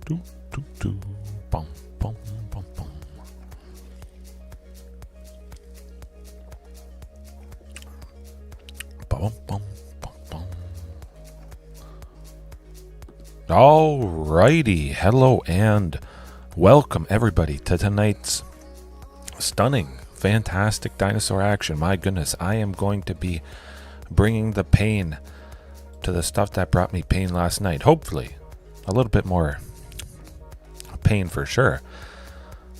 Do, do, do. Bum, bum, bum, bum. Bum, bum, bum, bum. Alrighty, hello and welcome everybody to tonight's stunning, fantastic dinosaur action. My goodness, I am going to be bringing the pain to the stuff that brought me pain last night. Hopefully, a little bit more pain for sure.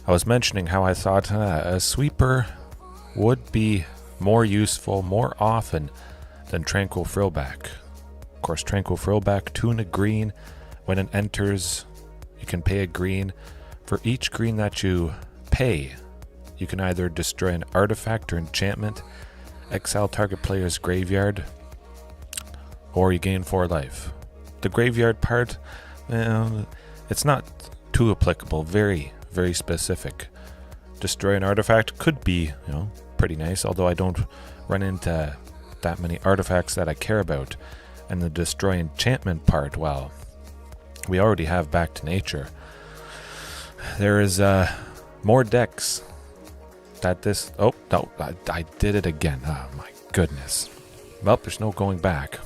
I was mentioning how I thought a sweeper would be more useful more often than Tranquil Frillback. Of course, Tranquil Frillback, tuna green. When it enters, you can pay a green. For each green that you pay, you can either destroy an artifact or enchantment, exile target player's graveyard, or you gain 4 life. The graveyard part, it's not too applicable, very specific. Destroy an artifact could be, pretty nice, although I don't run into that many artifacts that I care about. And the destroy enchantment part, well, we already have Back to Nature. There is more decks that this... Oh, no, I did it again. Oh, my goodness. Well, there's no going back.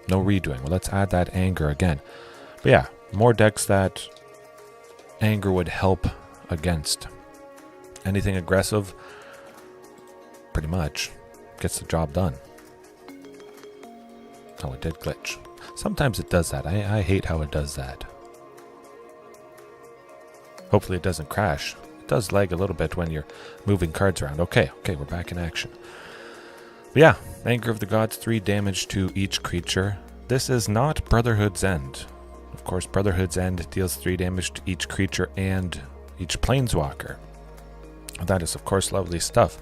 No redoing. Well, let's add that anger again. But yeah, more decks that anger would help against. Anything aggressive, pretty much, gets the job done. Oh, it did glitch. Sometimes it does that. I hate how it does that. Hopefully it doesn't crash. It does lag a little bit when you're moving cards around. Okay, we're back in action. But yeah, Anger of the Gods, 3 damage to each creature. This is not Brotherhood's End. Of course, Brotherhood's End deals 3 damage to each creature and each planeswalker. That is, of course, lovely stuff.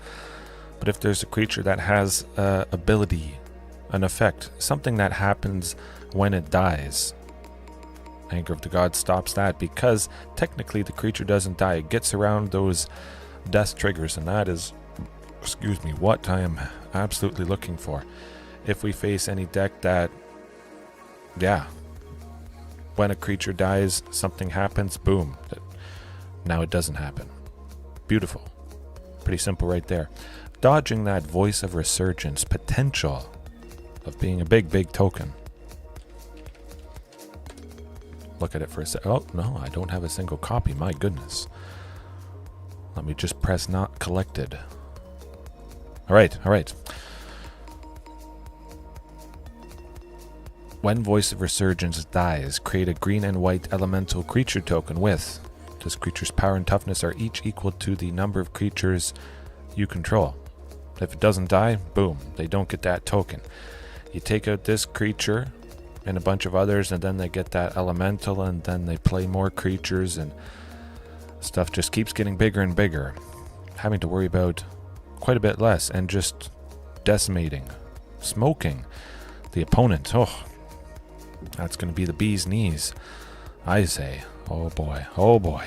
But if there's a creature that has ability, an effect, something that happens when it dies, Anger of the Gods stops that, because technically the creature doesn't die. It gets around those death triggers, and that is, what I am absolutely looking for. If we face any deck that, when a creature dies, something happens, boom. Now it doesn't happen. Beautiful. Pretty simple right there. Dodging that Voice of Resurgence potential of being a big token. Look at it for a sec. Oh, no, I don't have a single copy. My goodness. Let me just press not collected. All right. When Voice of Resurgence dies, create a green and white elemental creature token with this creature's power and toughness are each equal to the number of creatures you control. If it doesn't die, boom, they don't get that token. You take out this creature and a bunch of others, and then they get that elemental, and then they play more creatures, and stuff just keeps getting bigger and bigger. Having to worry about quite a bit less, and just decimating, smoking the opponent. Oh, that's going to be the bee's knees, I say. Oh boy.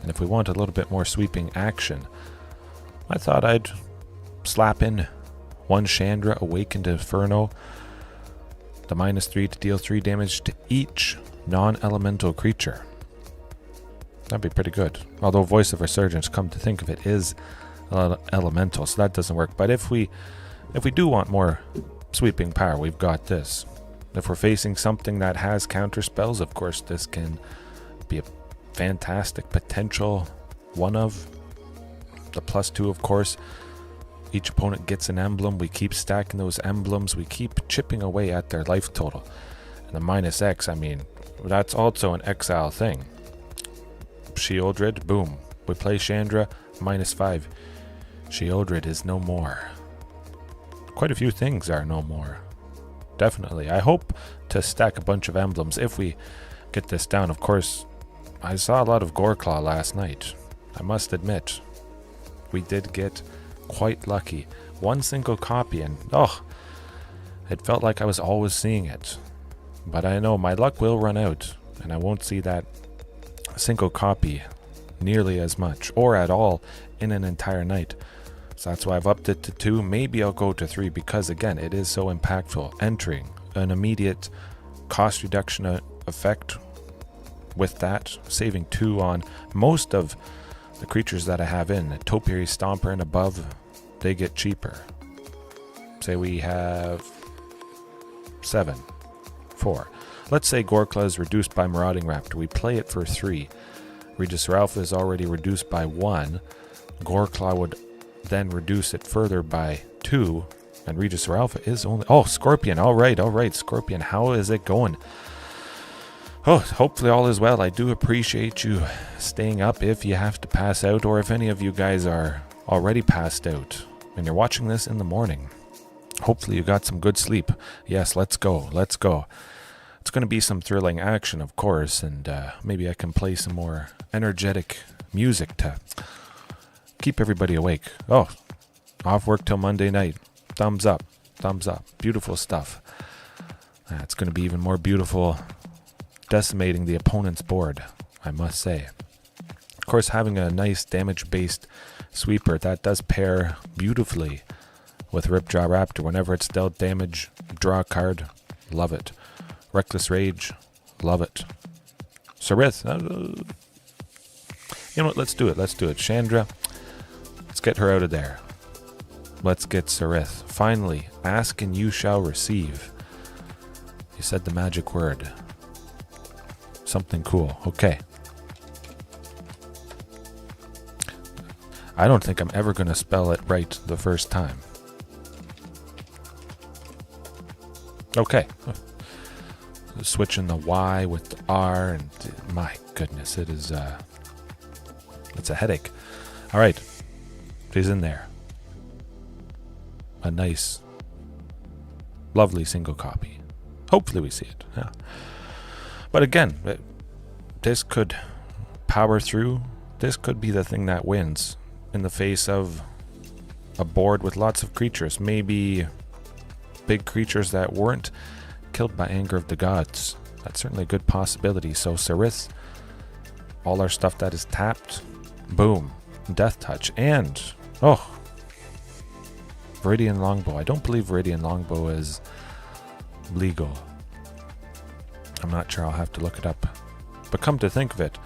And if we want a little bit more sweeping action, I thought I'd slap in 1 Chandra, Awakened Inferno, the -3 to deal 3 damage to each non-elemental creature. That'd be pretty good. Although Voice of Resurgence, come to think of it, is elemental, so that doesn't work. But if we do want more sweeping power, we've got this. If we're facing something that has counter spells, of course, this can be a fantastic potential one of. The +2, of course. Each opponent gets an emblem. We keep stacking those emblems. We keep chipping away at their life total. And the -X, I mean, that's also an exile thing. Sheoldred, boom. We play Chandra, -5. Sheoldred is no more. Quite a few things are no more. Definitely. I hope to stack a bunch of emblems if we get this down. Of course, I saw a lot of Goreclaw last night. I must admit, we did get quite lucky. 1 single copy, and it felt like I was always seeing it. But I know my luck will run out, and I won't see that single copy nearly as much, or at all, in an entire night. So that's why I've upped it to 2. Maybe I'll go to 3, because again, it is so impactful. Entering an immediate cost reduction effect with that, saving 2 on most of the creatures that I have in. A Topiary Stomper and above, they get cheaper. Say we have 7, 4. Let's say Gorkla is reduced by Marauding Raptor. We play it for 3. Regisaur Alpha is already reduced by 1. Gorkla would then reduce it further by 2. And Regisaur Alpha is only... Oh, Scorpion. All right. Scorpion, how is it going? Oh, hopefully all is well. I do appreciate you staying up if you have to pass out, or if any of you guys are already passed out and you're watching this in the morning. Hopefully you got some good sleep. Yes, let's go. It's going to be some thrilling action, of course, and maybe I can play some more energetic music to keep everybody awake. Oh, off work till Monday night. Thumbs up. Beautiful stuff. It's going to be even more beautiful decimating the opponent's board, I must say. Of course, having a nice damage-based sweeper, that does pair beautifully with Ripjaw Raptor. Whenever it's dealt damage, draw a card. Love it. Reckless Rage. Love it. Sarith. You know what? Let's do it. Chandra. Let's get her out of there. Let's get Sarith. Finally, ask and you shall receive. You said the magic word. Something cool. Okay. I don't think I'm ever going to spell it right the first time. Okay. Switching the Y with the R, and my goodness, it is it's a headache. All right. She's in there. A nice, lovely single copy. Hopefully we see it. Yeah. But again, this could power through. This could be the thing that wins in the face of a board with lots of creatures. Maybe big creatures that weren't killed by Anger of the Gods. That's certainly a good possibility. So Sarith, all our stuff that is tapped, boom, Death Touch, and Viridian Longbow. I don't believe Viridian Longbow is legal. I'm not sure, I'll have to look it up. But come to think of it,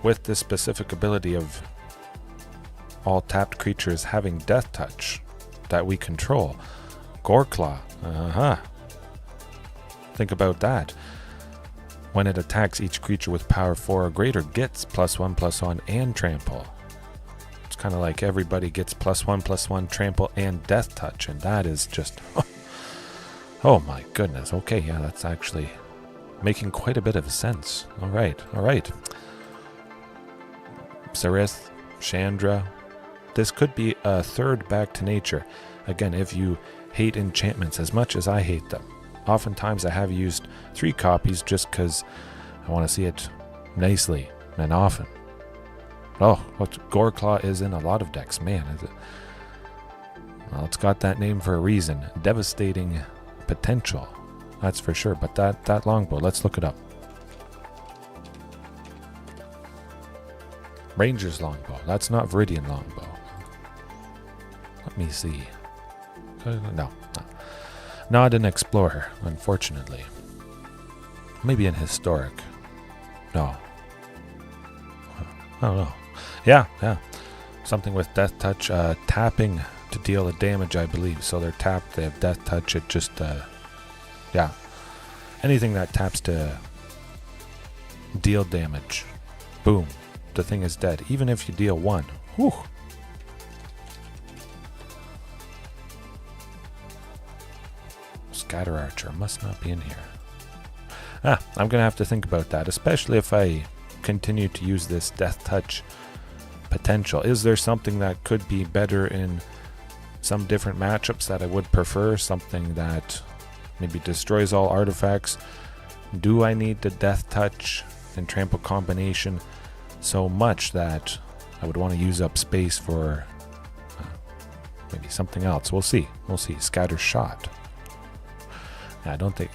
with this specific ability of all tapped creatures having Death Touch that we control, Gorkla, think about that. When it attacks each creature with power 4 or greater, gets +1/+1 and trample. It's kind of like everybody gets +1/+1 trample and Death Touch, and that is just oh my goodness. Okay, yeah, that's actually making quite a bit of sense. All right. Sarith, Chandra. This could be a third back to nature. Again, if you hate enchantments as much as I hate them, oftentimes I have used 3 copies just because I want to see it nicely and often. Gorkla is in a lot of decks, man. Well, it's got that name for a reason. Devastating potential, that's for sure. But that longbow, let's look it up. Ranger's Longbow. That's not Viridian Longbow. Let me see. No. Not an Explorer, unfortunately. Maybe an Historic. No. I don't know. Yeah. Something with Death Touch, tapping to deal the damage, I believe. So they're tapped, they have Death Touch, it just, yeah. Anything that taps to deal damage, boom, the thing is dead. Even if you deal 1. Whew. Scatter Archer must not be in here. I'm going to have to think about that, especially if I continue to use this Death Touch potential. Is there something that could be better in some different matchups that I would prefer? Something that maybe destroys all artifacts? Do I need the Death Touch and Trample combination so much that I would want to use up space for maybe something else? We'll see. Scatter Shot. I don't think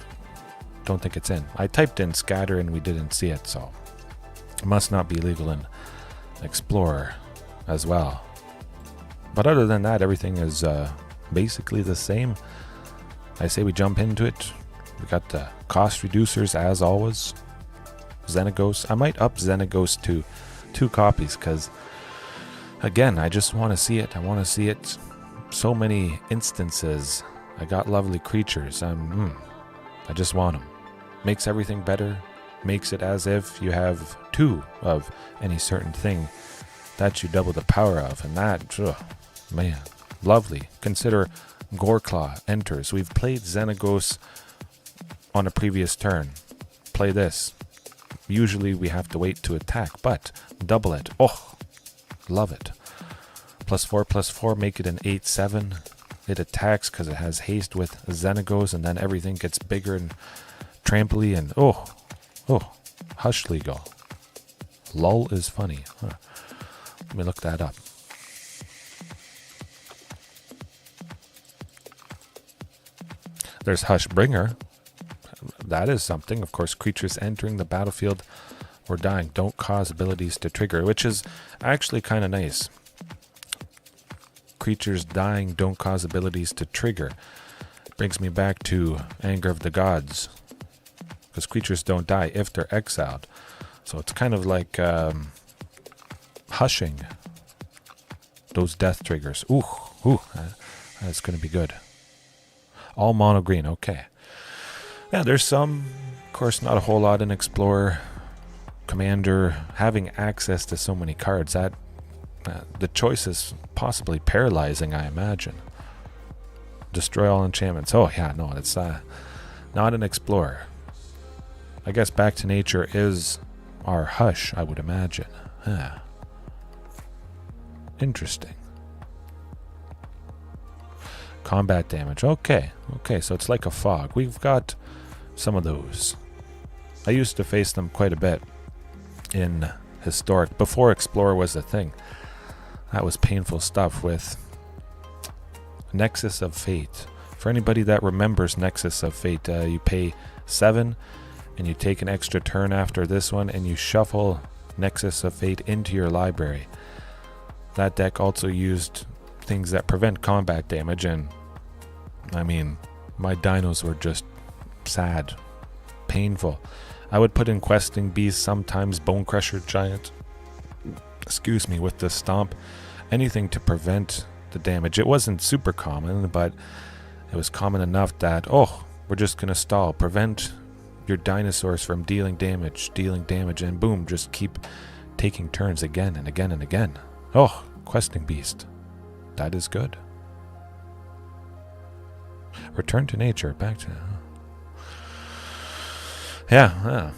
it's in. I typed in Scatter and we didn't see it, so it must not be legal in Explorer as well. But other than that, everything is basically the same. I say we jump into it. We got the cost reducers as always. Xenagos. I might up Xenagos to 2 copies because, again, I just want to see it. I want to see it. So many instances. I got lovely creatures. I just want them. Makes everything better. Makes it as if you have 2 of any certain thing that you double the power of. And that, man, lovely. Consider Goreclaw enters. We've played Xenagos on a previous turn. Play this. Usually we have to wait to attack, but double it. Oh, love it. +4/+4, make it an 8/7. It attacks because it has haste with Xenagos, and then everything gets bigger and tramply, and oh, hush legal. Lol is funny. Huh. Let me look that up. There's Hushbringer. That is something. Of course, creatures entering the battlefield or dying don't cause abilities to trigger, which is actually kind of nice. Creatures dying don't cause abilities to trigger. Brings me back to Anger of the Gods, because creatures don't die if they're exiled. So it's kind of like hushing those death triggers. Ooh, that's going to be good. All mono green, okay. Yeah, there's some, of course, not a whole lot in Explorer. Commander, having access to so many cards, that the choice is possibly paralyzing, I imagine. Destroy all enchantments. Oh, yeah, no, it's not an Explorer. I guess Back to Nature is our hush, I would imagine. Huh. Interesting. Combat damage. Okay, so it's like a fog. We've got some of those. I used to face them quite a bit in Historic, before Explorer was a thing. That was painful stuff with Nexus of Fate. For anybody that remembers Nexus of Fate, you pay 7 and you take an extra turn after this one and you shuffle Nexus of Fate into your library. That deck also used things that prevent combat damage, and I mean, my dinos were just sad, painful. I would put in Questing Beast, sometimes Bone Crusher Giant, excuse me, with the Stomp, anything to prevent the damage. It wasn't super common, but it was common enough that, we're just going to stall, prevent your dinosaurs from dealing damage, and boom, just keep taking turns again and again and again. Questing Beast. That is good. Return to nature. Back to... Yeah.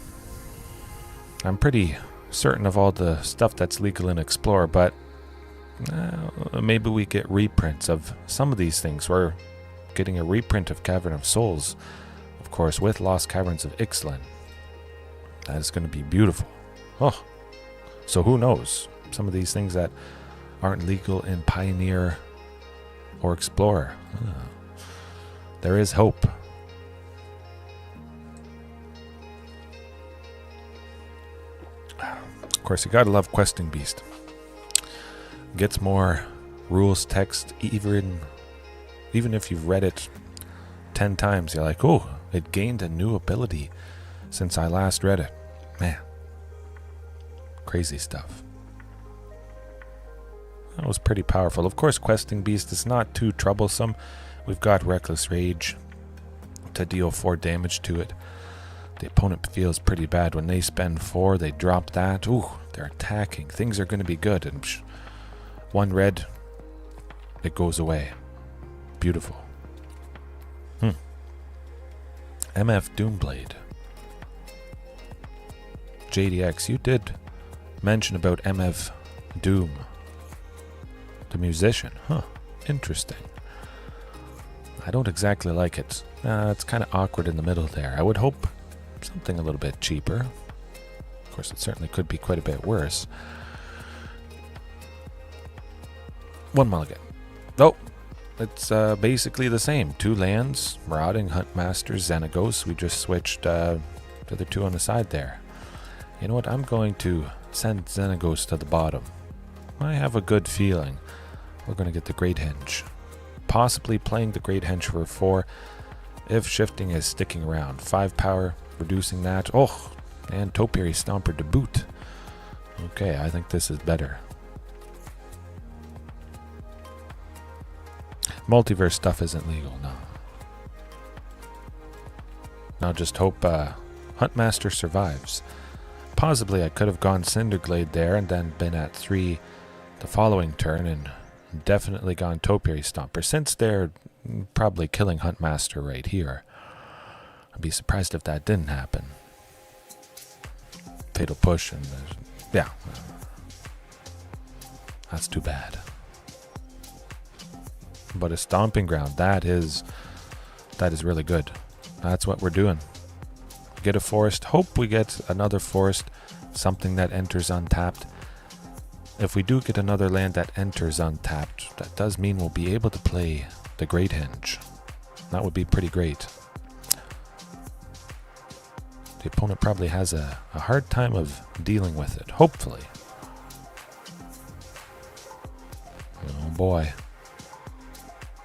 I'm pretty certain of all the stuff that's legal in Explorer, but maybe we get reprints of some of these things. We're getting a reprint of Cavern of Souls, of course, with Lost Caverns of Ixalan. That is going to be beautiful. So who knows? Some of these things that aren't legal in Pioneer or Explorer. There is hope. Of course, you gotta love Questing Beast. Gets more rules text, even if you've read it 10 times, you're like, it gained a new ability since I last read it. Man, crazy stuff. That was pretty powerful. Of course, Questing Beast is not too troublesome. We've got Reckless Rage to deal 4 damage to it. The opponent feels pretty bad. When they spend 4, they drop that. They're attacking. Things are going to be good. And 1 red, it goes away. Beautiful. MF Doomblade. JDX, you did mention about MF Doom. The musician. Interesting. I don't exactly like it. It's kind of awkward in the middle there. I would hope something a little bit cheaper. Of course, it certainly could be quite a bit worse. 1 mulligan. It's basically the same. 2 lands, Marauding Huntmaster, Xenagos. We just switched the other 2 on the side there. You know what? I'm going to send Xenagos to the bottom. I have a good feeling we're going to get the Great Henge. Possibly playing the Great Henge for 4 if shifting is sticking around. 5 power, reducing that. And Topiary Stomper to boot. Okay, I think this is better. Multiverse stuff isn't legal, no. Now just hope Huntmaster survives. Possibly I could have gone Cinderglade there and then been at 3 the following turn and definitely gone Topiary Stomper. Since they're probably killing Huntmaster right here, I'd be surprised if that didn't happen. Fatal Push and yeah, that's too bad. But a Stomping Ground, that is really good. That's what we're doing. Get a forest. Hope we get another forest, something that enters untapped. If we do get another land that enters untapped, that does mean we'll be able to play the Great Henge. That would be pretty great. The opponent probably has a hard time of dealing with it, hopefully. Oh boy.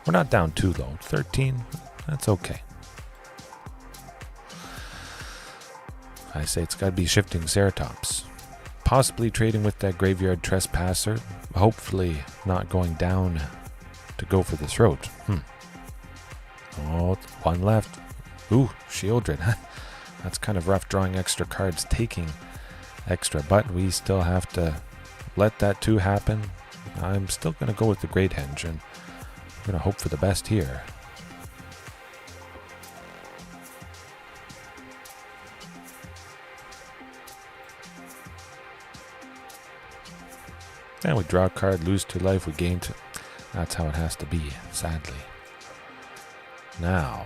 We're not down too low. 13, that's okay. I say it's got to be Shifting Ceratops. Possibly trading with that Graveyard Trespasser. Hopefully not going down to go for the throat. Oh, one left. Ooh, Shieldred. That's kind of rough, drawing extra cards, taking extra. But we still have to let that 2 happen. I'm still going to go with the Great Henge, and I'm going to hope for the best here. And we draw a card, lose 2 life, we gain 2. That's how it has to be, sadly. Now,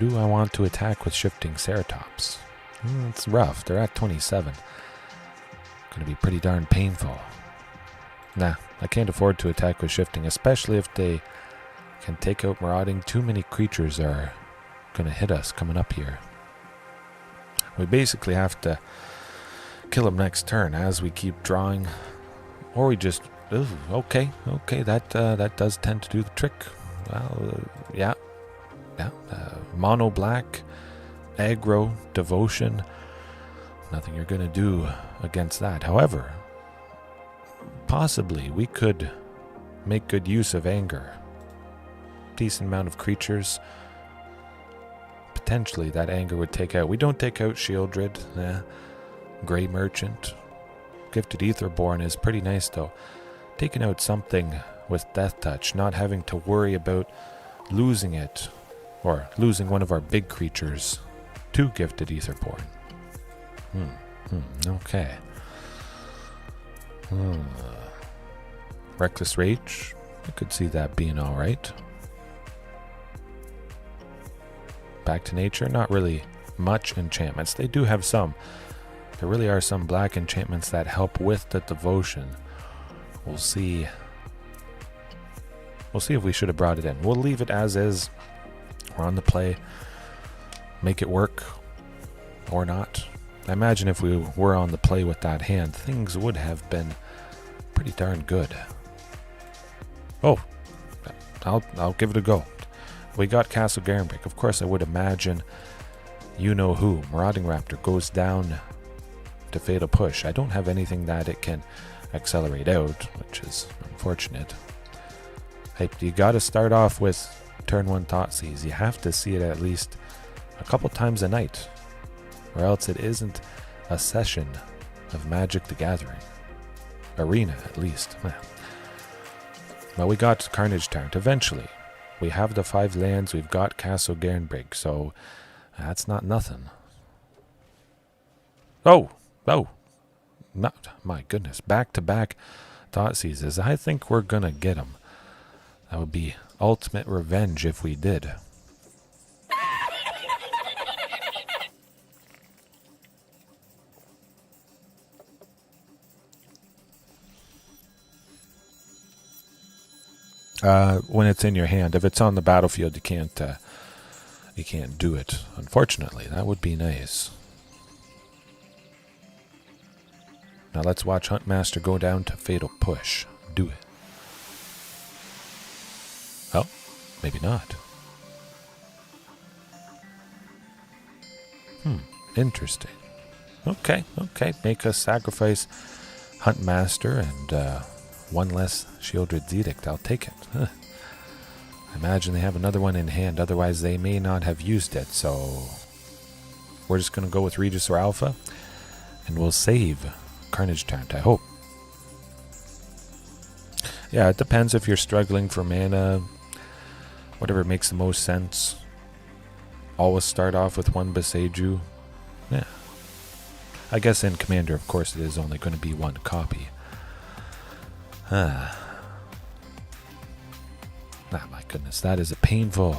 do I want to attack with Shifting Ceratops? It's rough. They're at 27. Going to be pretty darn painful. Nah, I can't afford to attack with Shifting, especially if they can take out Marauding. Too many creatures are going to hit us coming up here. We basically have to kill them next turn as we keep drawing. Or we just, okay, that does tend to do the trick. Well, yeah, mono black, aggro, devotion, nothing you're going to do against that. However, possibly we could make good use of anger. Decent amount of creatures. Potentially that anger would take out. We don't take out Shieldred, Grey Merchant. Gifted Aetherborn is pretty nice though. Taking out something with Death Touch, not having to worry about losing it, or losing one of our big creatures to Gifted Aetherborn. Okay. Reckless Rage, I could see that being alright. Back to Nature, not really much enchantments. They do have some. There really are some black enchantments that help with the devotion. We'll see. We'll see if we should have brought it in. We'll leave it as is. We're on the play. Make it work. Or not. I imagine if we were on the play with that hand, things would have been pretty darn good. Oh, I'll give it a go. We got Castle Garenbrick. Of course, I would imagine you know who. Marauding Raptor goes down to Fatal Push. I don't have anything that it can accelerate out, which is unfortunate. Hey, you got to start off with turn 1 Thoughtseize. You have to see it at least a couple times a night, or else it isn't a session of Magic the Gathering. Arena, at least. Well, we got Carnage Tyrant eventually. We have the 5 lands, we've got Castle Garenbrick, so that's not nothing. Oh, not, my goodness, back-to-back Thoughtseizes. I think we're gonna get them. That would be ultimate revenge if we did. When it's in your hand. If it's on the battlefield, you can't do it. Unfortunately, that would be nice. Now let's watch Huntmaster go down to Fatal Push. Do it. Oh, maybe not. Interesting. Okay. Make us sacrifice Hunt Master and one less Shieldred's Edict. I'll take it. Huh. I imagine they have another one in hand, otherwise they may not have used it, so we're just going to go with Regis or Alpha, and we'll save Carnage Taunt, I hope. Yeah, it depends if you're struggling for mana, whatever makes the most sense. Always start off with one Boseiju. Yeah. I guess in Commander, of course, it is only going to be one copy. Ah, my goodness, that is a painful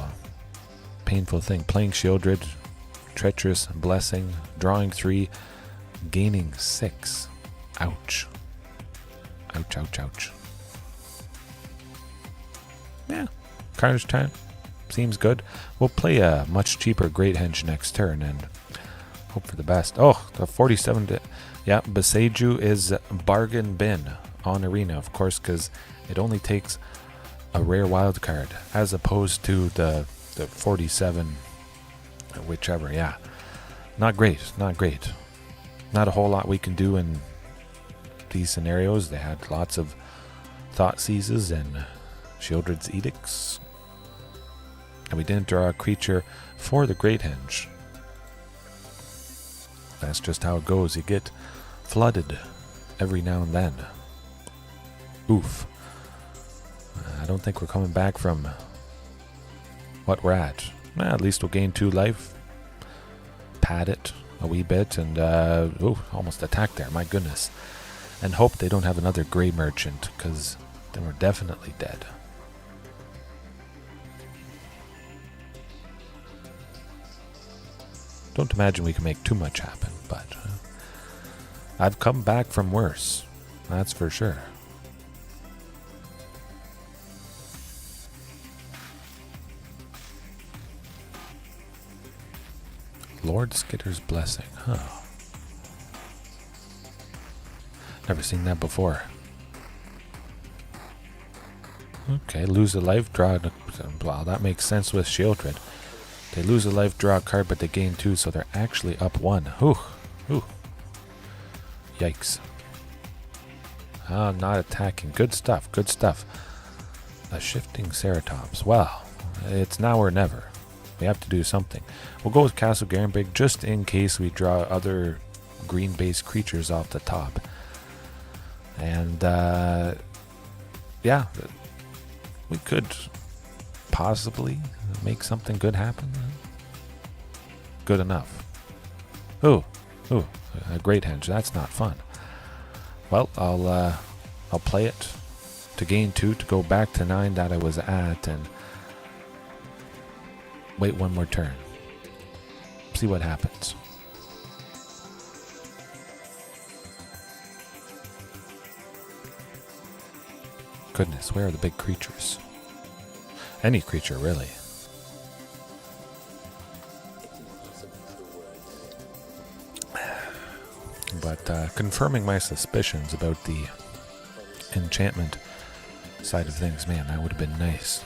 thing. Playing Shieldred, Treacherous Blessing, drawing 3, gaining 6. Ouch. Ouch. Yeah, Carnage Taunt seems good. We'll play a much cheaper Great Henge next turn and hope for the best. Oh, the 47. Yeah, Boseiju is bargain bin on Arena, of course, because it only takes a rare wild card as opposed to the 47, whichever. Yeah, not great. Not a whole lot we can do in these scenarios. They had lots of Thought Seizes and Shieldred's Edicts, and we didn't draw a creature for the Great Henge. That's just how it goes. You get flooded every now and then. Oof. I don't think we're coming back from what we're at. At least we'll gain 2 life. Pad it a wee bit and almost attacked there, my goodness. And hope they don't have another Grey Merchant, because then we're definitely dead. Don't imagine we can make too much happen, but I've come back from worse, that's for sure. Lord Skitter's Blessing, huh? Never seen that before. Okay, lose a life, draw. Well, that makes sense with Shieldred. They lose a life, draw a card, but they gain 2, so they're actually up 1. Ooh. Yikes. Ah, not attacking. Good stuff. A Shifting Ceratops. Well, it's now or never. We have to do something. We'll go with Castle Garenbig just in case we draw other green-based creatures off the top. And, yeah, we could possibly make something good happen. Good enough. Ooh, a Great Henge. That's not fun. Well, I'll play it to gain 2 to go back to 9 that I was at and wait one more turn. See what happens. Goodness, where are the big creatures? Any creature, really. But confirming my suspicions about the enchantment side of things, man, that would have been nice.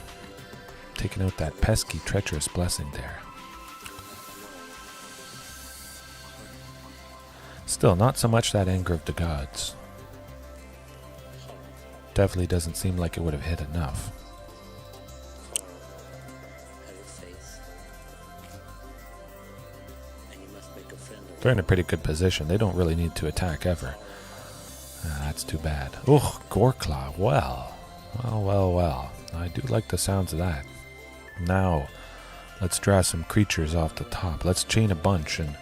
Taking out that pesky Treacherous Blessing there. Still, not so much that Anger of the Gods. Definitely doesn't seem like it would have hit enough. They're in a pretty good position. They don't really need to attack ever. That's too bad. Oh, Goreclaw. Well. I do like the sounds of that. Now, let's draw some creatures off the top. Let's chain a bunch and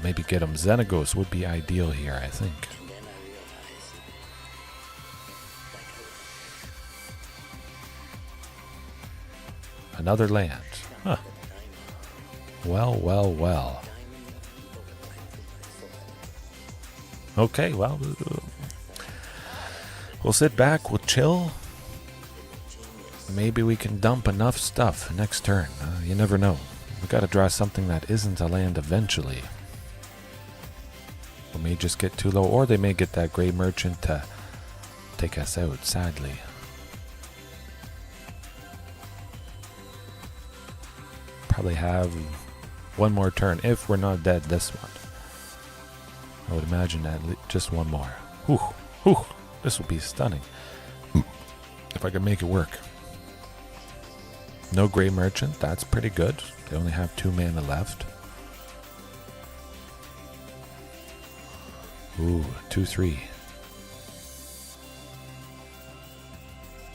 maybe get them. Xenagos would be ideal here, I think. Another land. Huh. Well. Okay, well, we'll sit back, we'll chill. Maybe we can dump enough stuff next turn. You never know. We gotta draw something that isn't a land eventually. We may just get too low, or they may get that Grey Merchant to take us out, sadly. Probably have one more turn if we're not dead this one. I would imagine just one more. Whew, whew, this will be stunning. If I can make it work. No Grey Merchant, that's pretty good. They only have 2 mana left. Ooh, 2/3.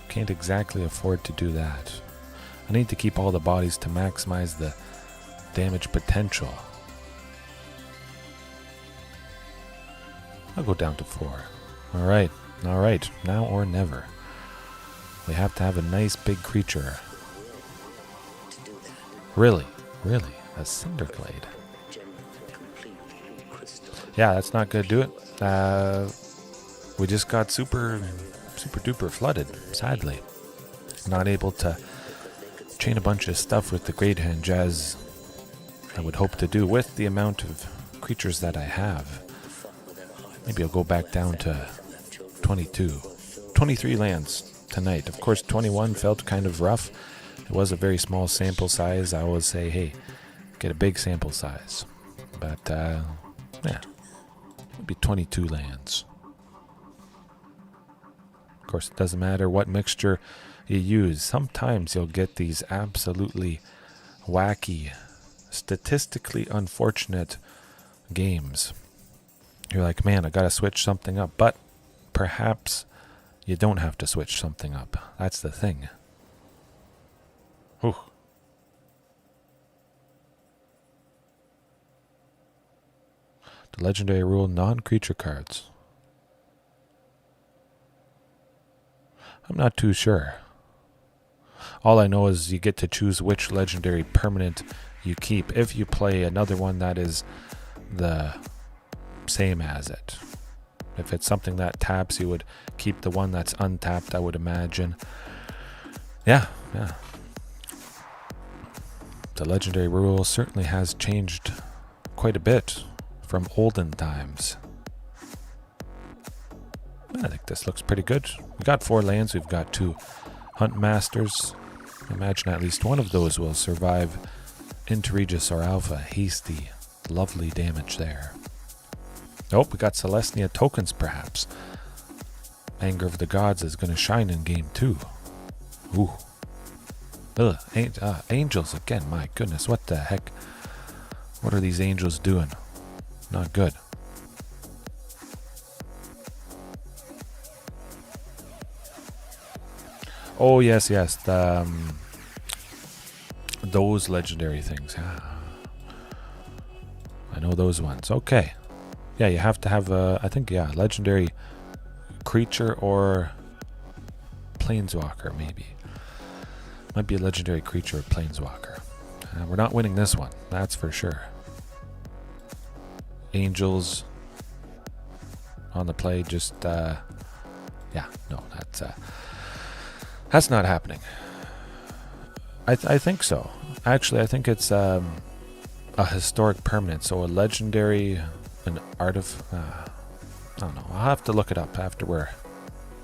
Can't exactly afford to do that. I need to keep all the bodies to maximize the damage potential. I'll go down to 4. Alright, alright, now or never. We have to have a nice big creature. Really, really, a Cinderglade. Yeah, that's not gonna do it. We just got super duper flooded, sadly. Not able to chain a bunch of stuff with the Great Henge as I would hope to do with the amount of creatures that I have. Maybe I'll go back down to 22. 23 lands tonight. Of course, 21 felt kind of rough. It was a very small sample size. I always say, hey, get a big sample size. But, yeah, maybe 22 lands. Of course, it doesn't matter what mixture you use. Sometimes you'll get these absolutely wacky, statistically unfortunate games. You're like, man, I gotta switch something up. But perhaps you don't have to switch something up. That's the thing. Whew. The legendary rule, non-creature cards. I'm not too sure. All I know is you get to choose which legendary permanent you keep if you play another one that is the same as it. If it's something that taps, you would keep the one that's untapped, I would imagine. Yeah. The legendary rule certainly has changed quite a bit from olden times. I think this looks pretty good. We got 4 lands, we've got 2 Hunt Masters. I imagine at least one of those will survive into Regis or Alpha. Hasty, lovely damage there. Oh, we got Selesnya Tokens perhaps. Anger of the Gods is going to shine in game 2. Ooh. Ugh, angels again, my goodness, what the heck? What are these angels doing? Not good. Oh, yes, those legendary things. I know those ones. Okay. Yeah, you have to have I think, legendary creature or planeswalker, maybe. Might be a legendary creature or planeswalker. We're not winning this one, that's for sure. Angels on the play, just, no, that's not happening. I think so. Actually, I think it's a historic permanent, so a legendary, an art of, I don't know. I'll have to look it up after we're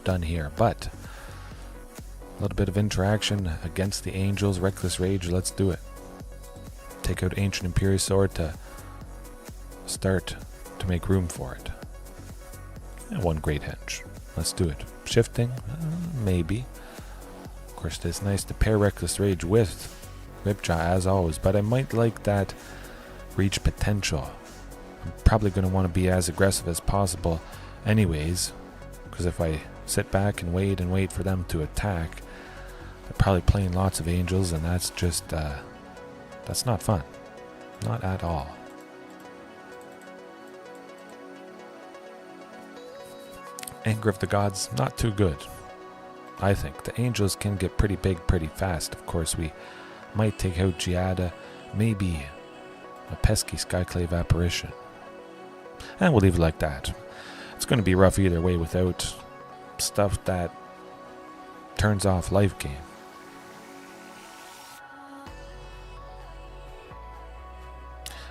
done here, but a little bit of interaction against the Angels. Reckless Rage, let's do it. Take out Ancient Imperiosaur to start to make room for it. And 1 Great Henge. Let's do it. Shifting? Maybe. Of course, it's nice to pair Reckless Rage with Ripjaw as always, but I might like that reach potential. I'm probably going to want to be as aggressive as possible anyways, because if I sit back and wait for them to attack, they're probably playing lots of Angels, and that's just, that's not fun. Not at all. Anger of the Gods, not too good. I think the Angels can get pretty big pretty fast. Of course, we might take out Giada, maybe a pesky Skyclave Apparition. And we'll leave it like that. It's going to be rough either way without stuff that turns off life gain.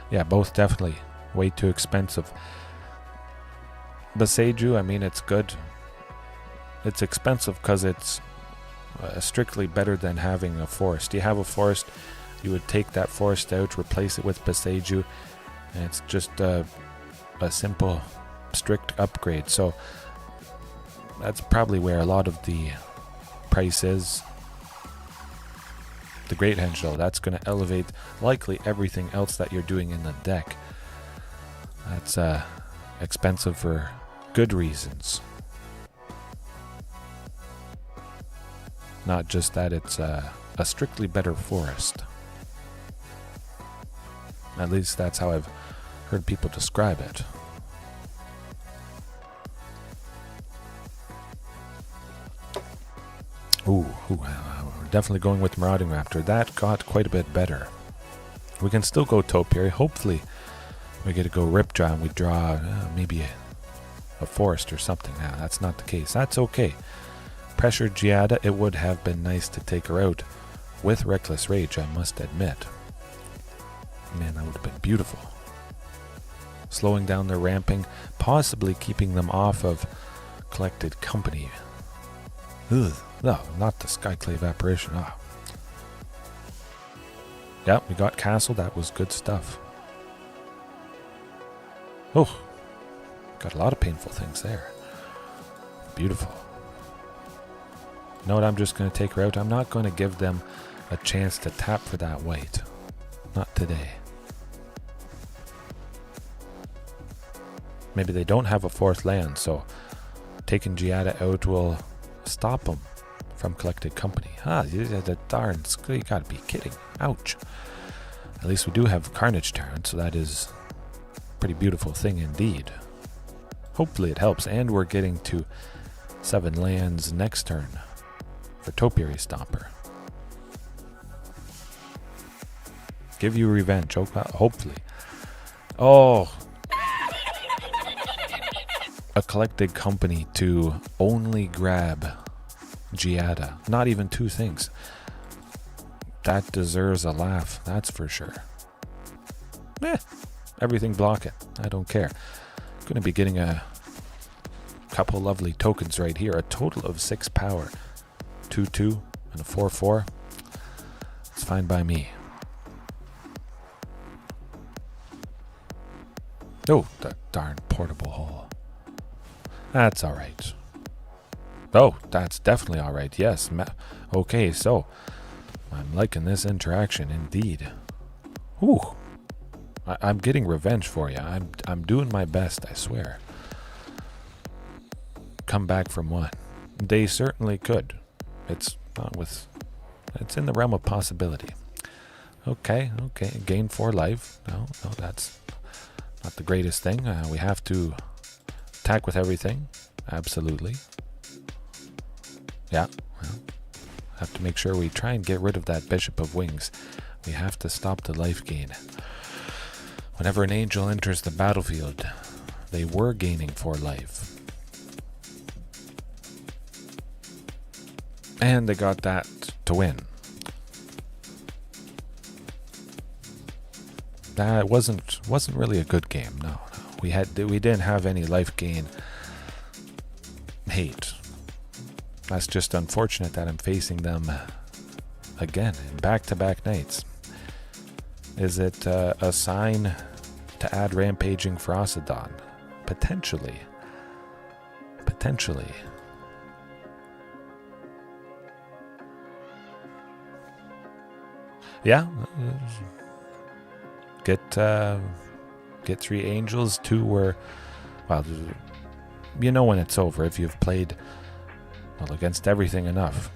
Yeah, both definitely way too expensive. Beseiju, I mean, it's good. It's expensive because it's strictly better than having a forest. You have a forest, you would take that forest out, replace it with Beseiju, and it's just a simple, strict upgrade. So that's probably where a lot of the price is. The Great Henge, though, that's going to elevate likely everything else that you're doing in the deck. That's expensive for good reasons. Not just that it's a strictly better forest. At least that's how I've heard people describe it. Ooh, we're definitely going with Marauding Raptor. That got quite a bit better. We can still go Topiary. Hopefully we get to go Ripjaw and we draw maybe a forest or something. Now, that's not the case. That's okay. Pressure Giada, it would have been nice to take her out with Reckless Rage, I must admit. Man, that would have been beautiful. Slowing down their ramping, possibly keeping them off of Collected Company. Ugh, no, not the Skyclave Apparition. Ah. Yeah, we got Castle. That was good stuff. Oh, got a lot of painful things there. Beautiful. You know what? I'm just going to take her out. I'm not going to give them a chance to tap for that white. Not today. Maybe they don't have a fourth land, so taking Giada out will stop them from Collected Company. The darn, you gotta be kidding. Ouch. At least we do have Carnage Tyrant, so that is a pretty beautiful thing indeed. Hopefully it helps, and we're getting to 7 lands next turn for Topiary Stomper. Give you revenge, hopefully. Oh, a Collected Company to only grab Giada. Not even 2 things. That deserves a laugh, that's for sure. Everything block it. I don't care. Going to be getting a couple lovely tokens right here. A total of 6 power. 2/2 and a 4/4. It's fine by me. Oh, that darn portable hole. That's alright. Oh, that's definitely alright. Yes. Okay, so I'm liking this interaction indeed. Ooh. I'm getting revenge for you. I'm doing my best, I swear. Come back from what? They certainly could. It's not with. It's in the realm of possibility. Okay. Gain 4 life. No, that's not the greatest thing. We have to attack with everything. Absolutely. Yeah. Well, have to make sure we try and get rid of that Bishop of Wings. We have to stop the life gain. Whenever an angel enters the battlefield, they were gaining 4 life. And they got that to win. That wasn't really a good game. No. We didn't have any life gain hate. That's just unfortunate that I'm facing them again in back-to-back nights. Is it a sign to add Rampaging Ferocidon? Potentially. Yeah. Get 3 angels. 2 were, well, you know when it's over if you've played against everything enough.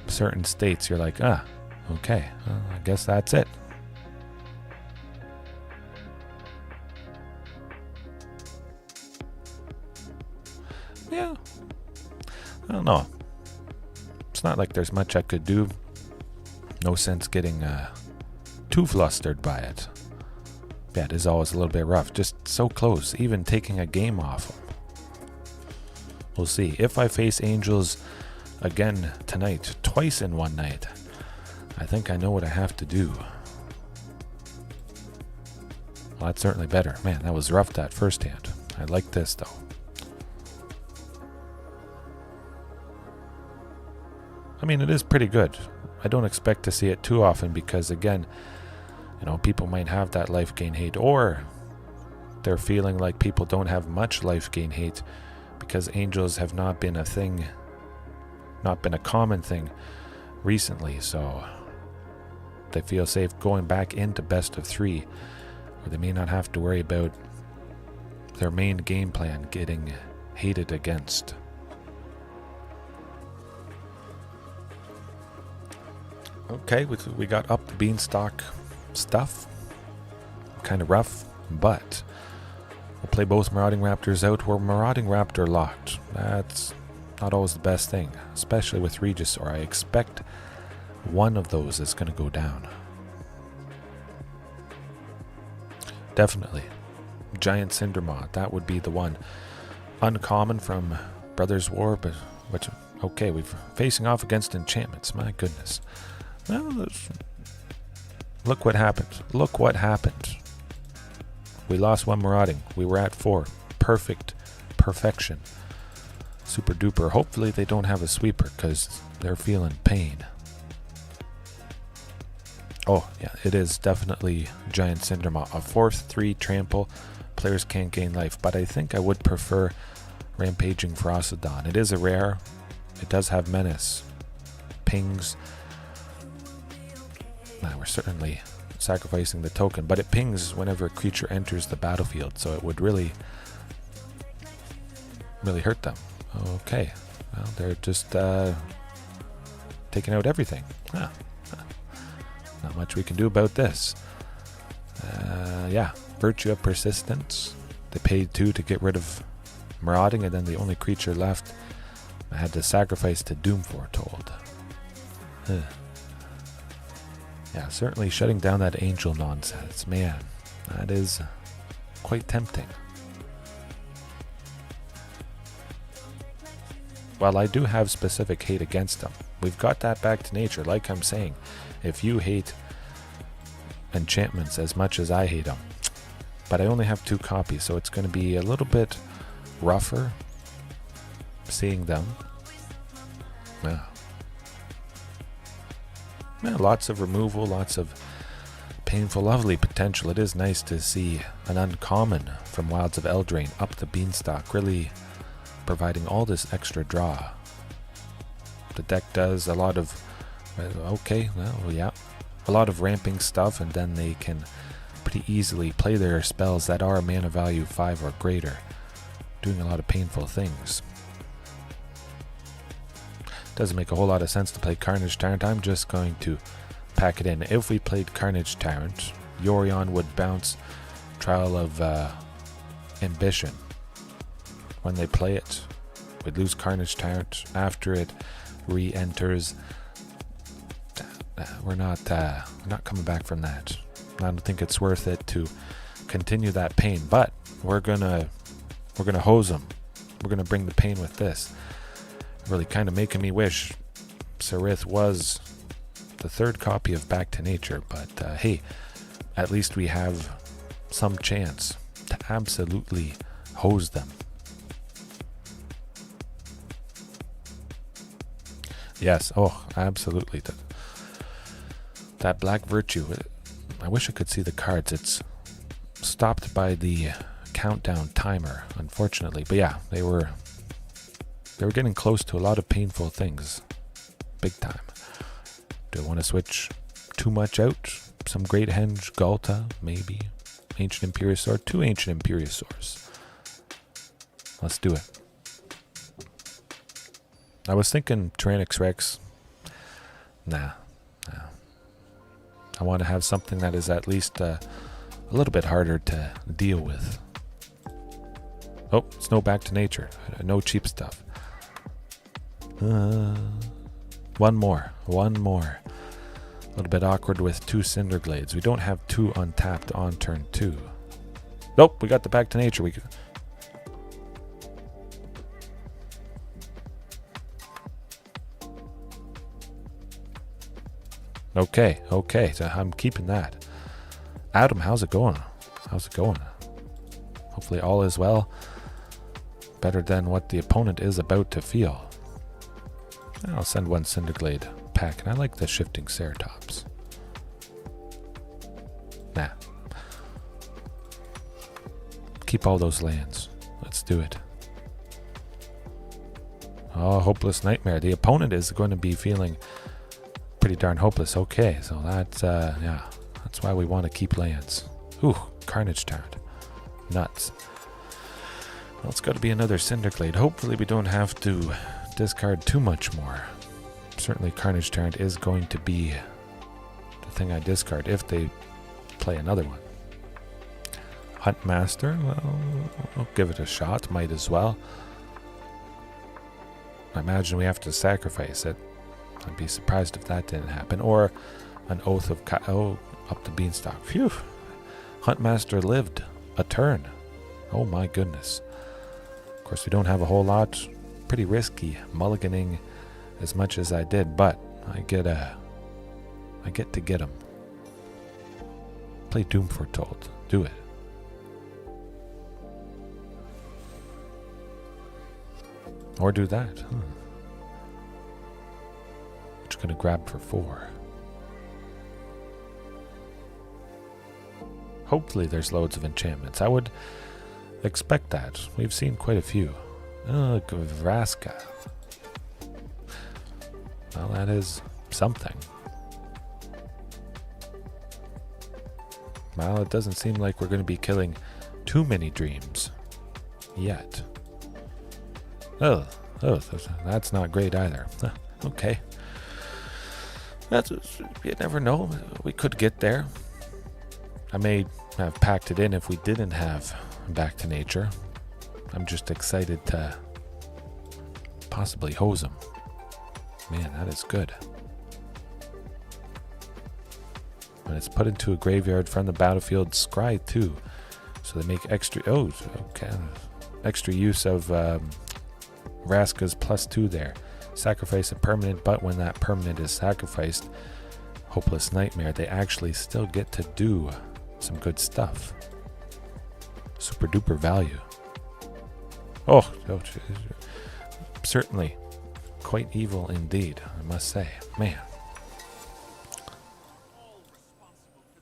Certain states you're like, okay, I guess that's it. Yeah, I don't know. It's not like there's much I could do. No sense getting too flustered by it. Yeah, it is always a little bit rough. Just so close, even taking a game off them. We'll see. If I face angels again tonight, twice in one night, I think I know what I have to do. Well, that's certainly better. Man, that was rough, that first hand. I like this, though. I mean, it is pretty good. I don't expect to see it too often because, again, people might have that life gain hate, or they're feeling like people don't have much life gain hate because angels have not been a thing, not been a common thing recently, so they feel safe going back into best of 3, where they may not have to worry about their main game plan getting hated against. Okay, we got up the beanstalk stuff. Kind of rough, but we'll play both Marauding Raptors out. We're Marauding Raptor locked. That's not always the best thing, especially with Regisaur. I expect one of those is going to go down. Definitely. Giant Cindermaw, that would be the one. Uncommon from Brothers War, but which, okay, we're facing off against enchantments. My goodness. Well, look what happened. Look what happened. We lost one Marauding. We were at 4. Perfection. Super duper. Hopefully they don't have a sweeper because they're feeling pain. Oh, yeah, it is definitely Giant Cindermaw. A 4/3 trample. Players can't gain life, but I think I would prefer Rampaging Ferocidon. It is a rare. It does have menace. Pings. Now we're certainly sacrificing the token, but it pings whenever a creature enters the battlefield, so it would really hurt them. Okay, well, they're just taking out everything. Not much we can do about this. Yeah, Virtue of Persistence. They paid 2 to get rid of Marauding, and then the only creature left I had to sacrifice to Doom Foretold. Yeah, certainly shutting down that angel nonsense. Man, that is quite tempting. While I do have specific hate against them, we've got that back to nature. Like I'm saying, if you hate enchantments as much as I hate them, but I only have 2 copies, so it's going to be a little bit rougher seeing them. Yeah. Yeah, lots of removal, lots of painful, lovely potential. It is nice to see an uncommon from Wilds of Eldraine up the beanstalk, really providing all this extra draw. The deck does a lot of, okay, well, yeah, a lot of ramping stuff, and then they can pretty easily play their spells that are mana value 5 or greater, doing a lot of painful things. Doesn't make a whole lot of sense to play Carnage Tyrant. I'm just going to pack it in. If we played Carnage Tyrant, Yorion would bounce Trial of Ambition. When they play it, we'd lose Carnage Tyrant. After it re-enters, we're not coming back from that. I don't think it's worth it to continue that pain, but we're gonna hose them. We're gonna bring the pain with this. Really kind of making me wish Serith was the 3rd copy of Back to Nature, but hey, at least we have some chance to absolutely hose them. Yes, oh, absolutely. That Black Virtue, I wish I could see the cards. It's stopped by the countdown timer, unfortunately, but yeah, they were getting close to a lot of painful things. Big time. Do I want to switch too much out? Some Great Henge, Galta, maybe. Ancient Imperiosaur, 2 Ancient Imperiosaurs. Let's do it. I was thinking Tyrannix Rex. Nah. I want to have something that is at least a little bit harder to deal with. Oh, it's no Back to Nature. No cheap stuff. One more. A little bit awkward with 2 Cinderglades. We don't have 2 untapped on turn 2. Nope, we got the Back to Nature. Okay, so I'm keeping that. Adam, how's it going? Hopefully all is well. Better than what the opponent is about to feel. I'll send 1 Cinderglade pack, and I like the Shifting Ceratops. Nah. keep all those lands. Let's do it. Oh, Hopeless Nightmare. The opponent is going to be feeling pretty darn hopeless. Okay, so that's, yeah, that's why we want to keep lands. Ooh, Carnage Tyrant. Nuts. Well, it's got to be another Cinderglade. Hopefully we don't have to discard too much more. Certainly Carnage Tyrant is going to be the thing I discard if they play another one. Huntmaster, well, I'll give it a shot. Might as well. I imagine we have to sacrifice it. I'd be surprised if that didn't happen. Or an Oath of Up the Beanstalk. Phew. Huntmaster lived a turn. Oh my goodness. Of course, we don't have a whole lot. Pretty risky mulliganing as much as I did, but I get to get him. Play Doom Foretold. Do it. Or do that. Which gonna grab for 4. Hopefully there's loads of enchantments. I would expect that. We've seen quite a few. Vraska. Well, that is something. Well, it doesn't seem like we're going to be killing too many dreams yet. Oh, that's not great either. Okay. You never know. We could get there. I may have packed it in if we didn't have Back to Nature. I'm just excited to possibly hose them. Man, that is good. When it's put into a graveyard from the battlefield, scry too. So they make extra. Oh, okay. Extra use of Vraska's +2 there. Sacrifice a permanent, but when that permanent is sacrificed, Hopeless Nightmare, they actually still get to do some good stuff. Super duper value. Oh, certainly quite evil indeed, I must say. Man.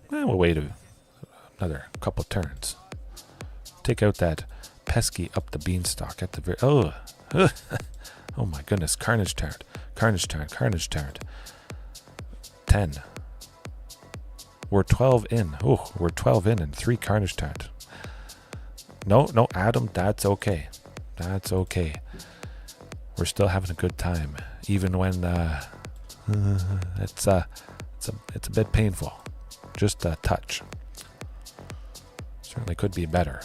We'll wait another couple turns. Take out that pesky Up the Beanstalk at the very... Oh, oh my goodness. Carnage Tyrant. Carnage Tyrant. Carnage Tyrant. 10. We're 12 in. Oh, we're 12 in and 3 Carnage Tyrant. No, Adam, that's okay. That's okay. We're still having a good time, even when it's a bit painful. Just a touch. Certainly could be better.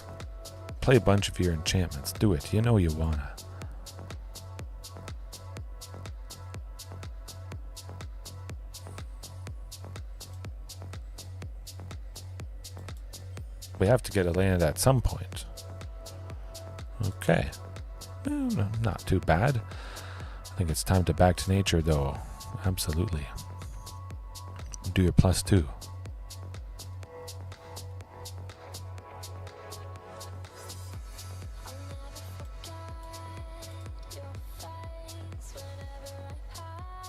Play a bunch of your enchantments. Do it. You know you wanna. We have to get a land at some point. Okay. Not too bad. I think it's time to Back to Nature, though. Absolutely. Do your +2.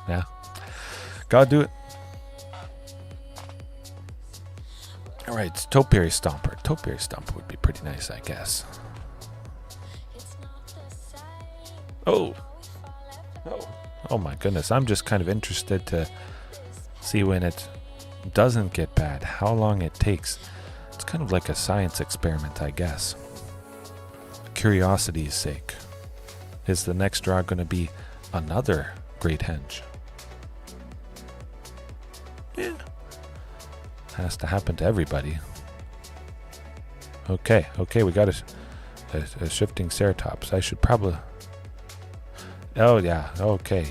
Yeah. Gotta do it. Alright, Topiary Stomper. Topiary Stomper would be pretty nice, I guess. Oh. Oh my goodness. I'm just kind of interested to see when it doesn't get bad, how long it takes. It's kind of like a science experiment, I guess. Curiosity's sake. Is the next draw going to be another Great Henge? Yeah. Has to happen to everybody. Okay, we got a shifting Ceratops. I should probably... Oh, yeah, okay.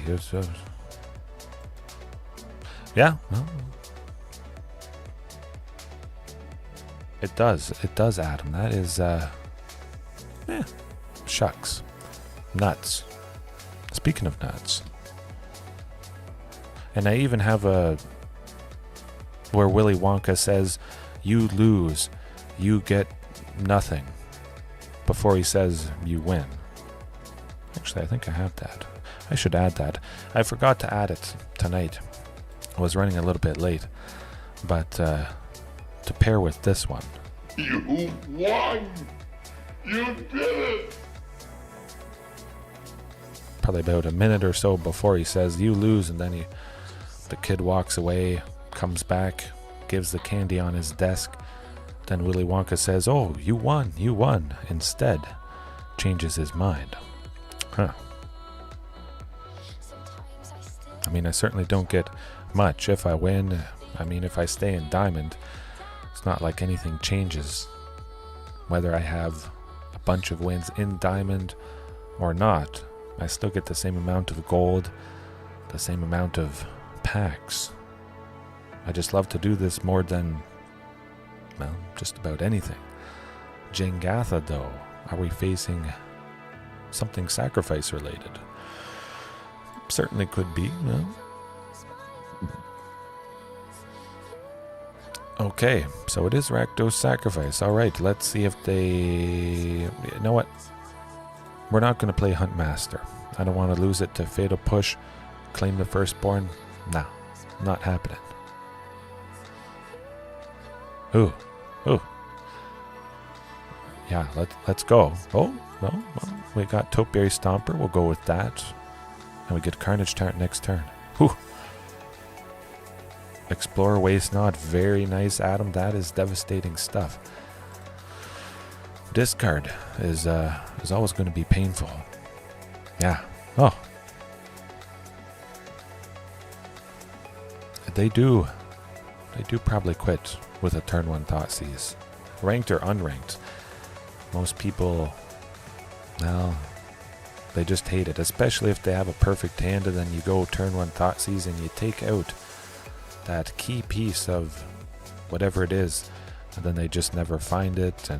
Yeah, well, it does, Adam. That is, shucks. Nuts. Speaking of nuts. And I even have where Willy Wonka says, you lose, you get nothing, before he says you win. Actually, I think I have that. I should add that. I forgot to add it tonight. I was running a little bit late, but to pair with this one. You won! You did it! Probably about a minute or so before he says, you lose, and then the kid walks away, comes back, gives the candy on his desk. Then Willy Wonka says, oh, you won. Instead, changes his mind. Huh. I mean, I certainly don't get much if I win. I mean, if I stay in Diamond, it's not like anything changes. Whether I have a bunch of wins in Diamond or not, I still get the same amount of gold, the same amount of packs. I just love to do this more than, well, just about anything. Jengatha, though, are we facing something sacrifice related? Certainly could be, no? Okay, so it is Rakdos Sacrifice. Alright, let's see if they... You know what? We're not going to play Huntmaster. I don't want to lose it to Fatal Push, claim the Firstborn. Nah, not happening. Ooh. Yeah, let's go. Oh, no, well, we got Topiary Stomper. We'll go with that. And we get Carnage Tart next turn. Whew. Explorer Waste Nod. Very nice, Adam. That is devastating stuff. Discard is always going to be painful. Yeah. Oh. They do probably quit with a turn 1 Thoughtseize. Ranked or unranked. Most people, well, they just hate it, especially if they have a perfect hand and then you go turn 1 Thoughtseize and you take out that key piece of whatever it is, and then they just never find it,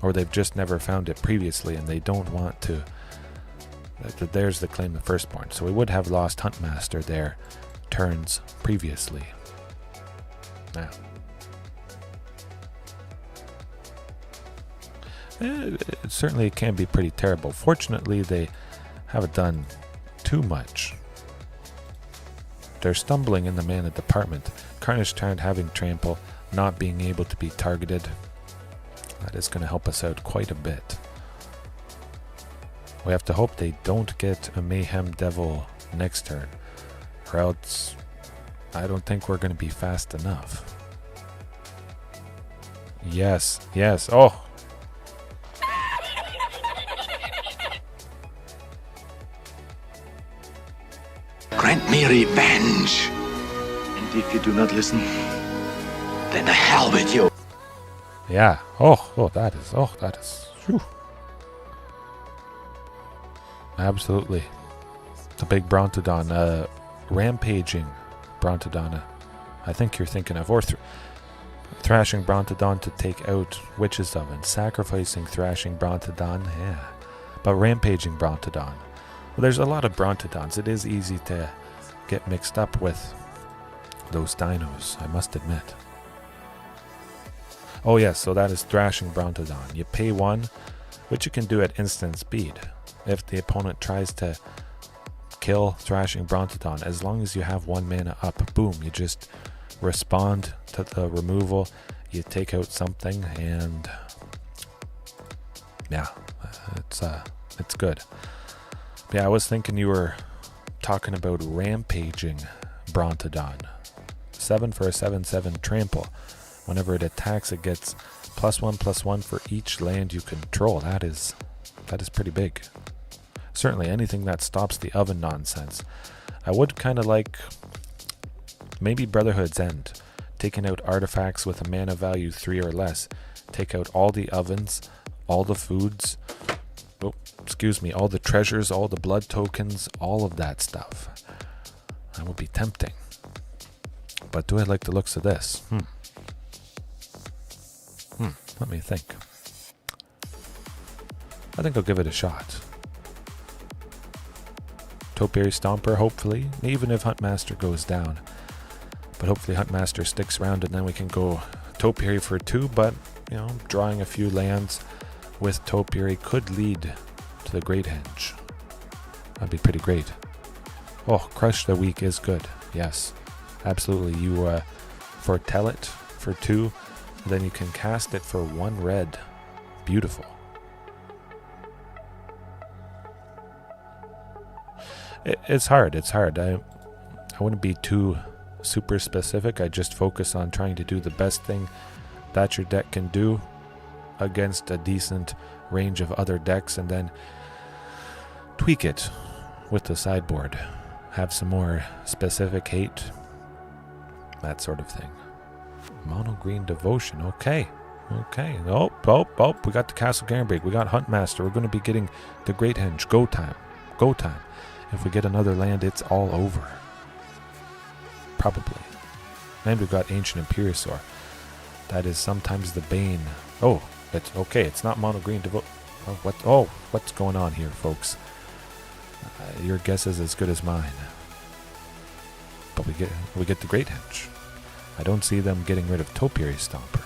or they've just never found it previously and they don't want to. There's the claim the Firstborn. So we would have lost Huntmaster there turns previously. Now, it certainly can be pretty terrible. Fortunately, they haven't done too much. They're stumbling in the mana department. Carnage Tyrant having trample, not being able to be targeted. That is going to help us out quite a bit. We have to hope they don't get a Mayhem Devil next turn, or else I don't think we're going to be fast enough. Yes, oh! Grant me revenge. And if you do not listen, then the hell with you. Yeah. Oh, that is. Whew. Absolutely. The big Brontodon, rampaging Brontodon. I think you're thinking of, or thrashing Brontodon to take out Witch's Oven, sacrificing thrashing Brontodon, yeah. But rampaging Brontodon. Well, there's a lot of Brontodons. It is easy to get mixed up with those dinos, I must admit. Oh yes, so that is thrashing Brontodon. You pay 1, which you can do at instant speed. If the opponent tries to kill thrashing Brontodon, as long as you have 1 mana up, boom, you just respond to the removal, you take out something, and yeah, it's good. Yeah, I was thinking you were talking about rampaging Brontodon. 7 for a 7/7 trample. Whenever it attacks, it gets +1/+1 for each land you control. That is pretty big. Certainly anything that stops the oven nonsense. I would kind of like maybe Brotherhood's End, taking out artifacts with a mana value 3 or less. Take out all the ovens, all the foods, all the treasures, all the blood tokens, all of that stuff. That would be tempting. But do I like the looks of this? Let me think. I think I'll give it a shot. Topiary Stomper, hopefully, even if Huntmaster goes down. But hopefully Huntmaster sticks around and then we can go Topiary for 2, but, drawing a few lands with Topiary could lead to the Great Henge. That'd be pretty great. Oh, Crush the Weak is good. Yes, absolutely. You foretell it for 2, then you can cast it for 1 red. Beautiful. It's hard. It's hard. I wouldn't be too super specific. I just focus on trying to do the best thing that your deck can do against a decent range of other decks, and then tweak it with the sideboard. Have some more specific hate, that sort of thing. Mono green devotion. Okay. Oh, we got the Castle Garenbrig. We got Huntmaster. We're going to be getting the Great Henge. Go time. If we get another land, it's all over. Probably. And we've got Ancient Imperiosaur. That is sometimes the bane. Oh, it's okay. It's not mono green devotion. What's going on here, folks? Your guess is as good as mine. But we get the Great Henge. I don't see them getting rid of Topiary Stomper.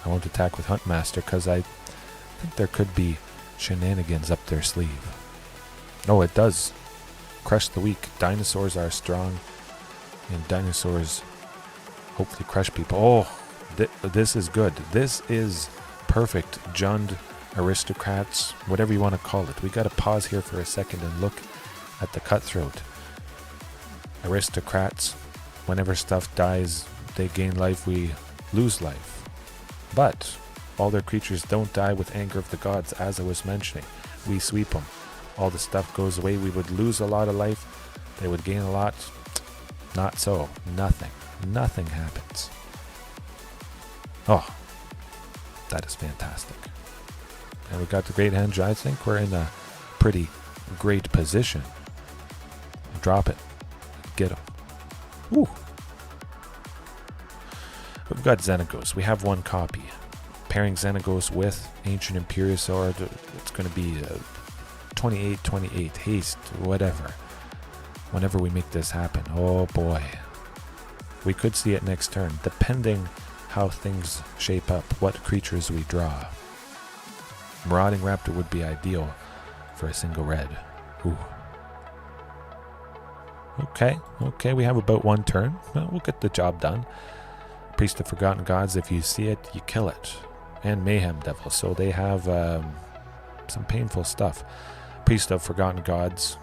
I won't attack with Huntmaster because I think there could be shenanigans up their sleeve. Oh, it does. Crush the weak. Dinosaurs are strong, and dinosaurs hopefully crush people. Oh, this is good. This is perfect. Jund, aristocrats, whatever you want to call it. We got to pause here for a second and look at the cutthroat. Aristocrats, whenever stuff dies, they gain life, we lose life. But all their creatures don't die with Anger of the Gods, as I was mentioning. We sweep them. All the stuff goes away. We would lose a lot of life. They would gain a lot. Not so. Nothing happens. Oh, that is fantastic. And we got the Great Henge. I think we're in a pretty great position. Drop it. Get him. Woo. We've got Xenagos. We have one copy. Pairing Xenagos with Ancient Imperiosaur, it's going to be 28, haste, whatever. Whenever we make this happen. Oh boy. We could see it next turn, depending how things shape up, what creatures we draw. Marauding Raptor would be ideal for a single red. Ooh. Okay, we have about one turn. Well, we'll get the job done. Priest of Forgotten Gods, if you see it, you kill it. And Mayhem Devil, so they have some painful stuff. Priest of Forgotten Gods,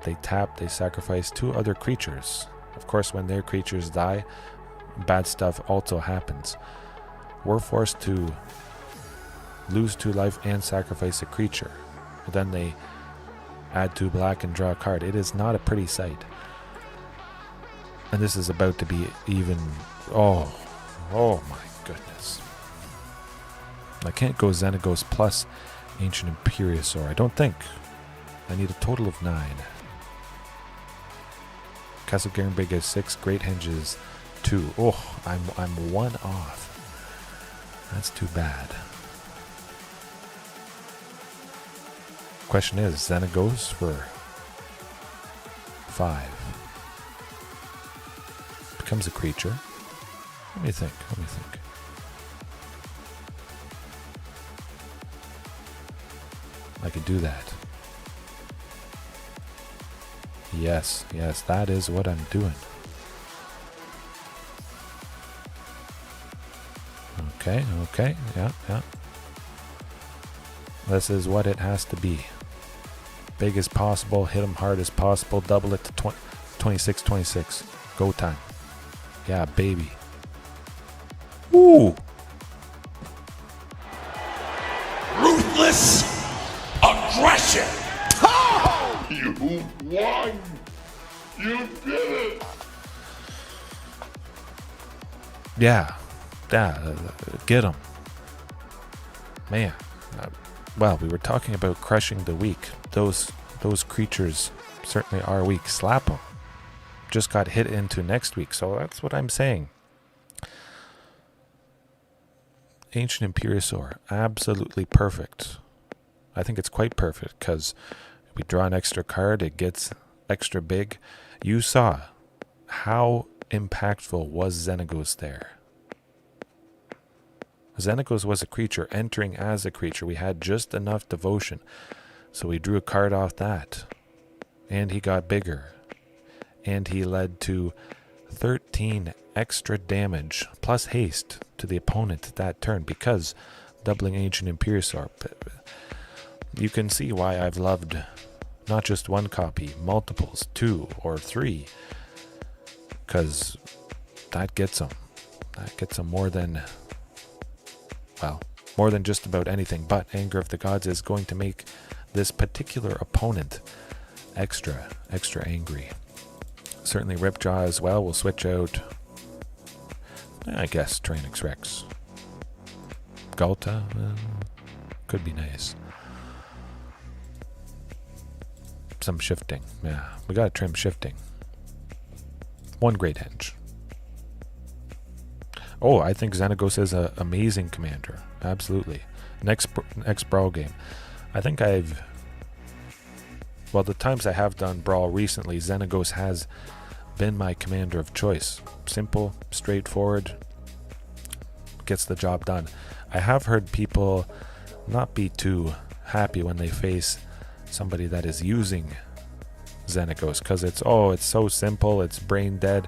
they tap, they sacrifice 2 other creatures. Of course, when their creatures die, bad stuff also happens. We're forced to lose 2 life and sacrifice a creature. Then they add 2 black and draw a card. It is not a pretty sight. And this is about to be even... Oh my goodness. I can't go Xenagos plus Ancient Imperiosaur. I don't think. I need a total of 9. Castle Garenbrig is 6. Great Henge is 2. Oh, I'm 1 off. That's too bad. Question is, Xenagos for 5. Becomes a creature. Let me think. I could do that. Yes, that is what I'm doing. Okay, yeah. This is what it has to be. Big as possible, hit them hard as possible, double it to 26. Go time. Yeah, baby. Ooh! Ruthless aggression! Oh! You won! You did it! Yeah, get him. Man. Well, we were talking about crushing the weak. Those creatures certainly are weak. Slap them. Just got hit into next week, so that's what I'm saying. Ancient Imperiosaur, absolutely perfect. I think it's quite perfect because we draw an extra card, it gets extra big. You saw how impactful was Xenagos there. Xenagos was a creature entering as a creature. We had just enough devotion, so we drew a card off that, and he got bigger, and he led to 13 extra damage plus haste to the opponent that turn because doubling Ancient Imperiosaur. You can see why I've loved Not just one copy, multiples, 2 or 3. Because that gets them. That gets them more than, well, more than just about anything. But Anger of the Gods is going to make this particular opponent extra angry. Certainly Ripjaw as well will switch out, I guess, Tyrannix Rex. Galta, could be nice. Some shifting, yeah. We gotta trim shifting. 1 Great Henge. Oh, I think Xenagos is an amazing commander. Absolutely. Next Brawl game. I think well, the times I have done Brawl recently, Xenagos has been my commander of choice. Simple, straightforward, gets the job done. I have heard people not be too happy when they face somebody that is using Xenagos, because it's so simple, it's brain dead.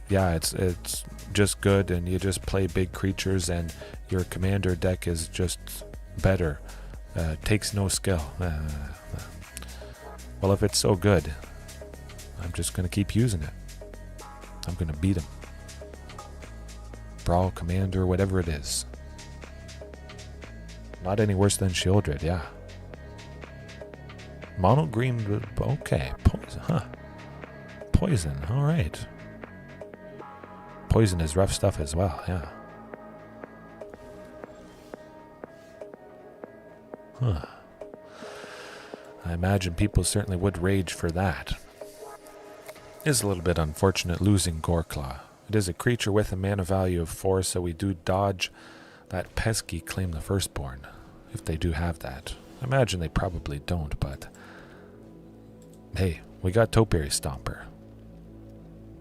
Yeah, it's just good, and you just play big creatures, and your commander deck is just better. Takes no skill. Well, if it's so good, I'm just going to keep using it. I'm going to beat him. Brawl, commander, whatever it is. Not any worse than Shieldred, yeah. Mono green, okay. Poison, huh. Poison, alright. Poison is rough stuff as well, yeah. Huh. I imagine people certainly would rage for that. It is a little bit unfortunate losing Goreclaw. It is a creature with a mana value of 4, so we do dodge that pesky Claim the Firstborn, if they do have that. I imagine they probably don't, but hey, we got Topiary Stomper,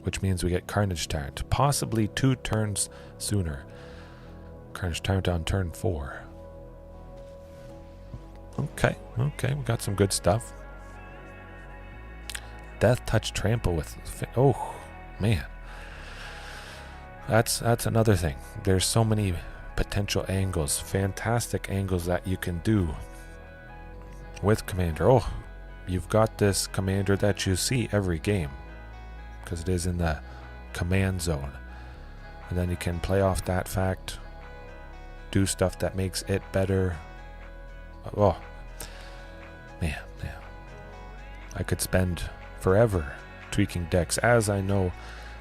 which means we get Carnage Tyrant, possibly 2 turns sooner. Carnage Tyrant on turn 4. Okay, we got some good stuff. Death Touch Trample with, oh man, that's another thing. There's so many potential angles, fantastic angles that you can do with Commander. Oh, you've got this Commander that you see every game because it is in the command zone, and then you can play off that fact, do stuff that makes it better. Oh, man. I could spend forever tweaking decks, as I know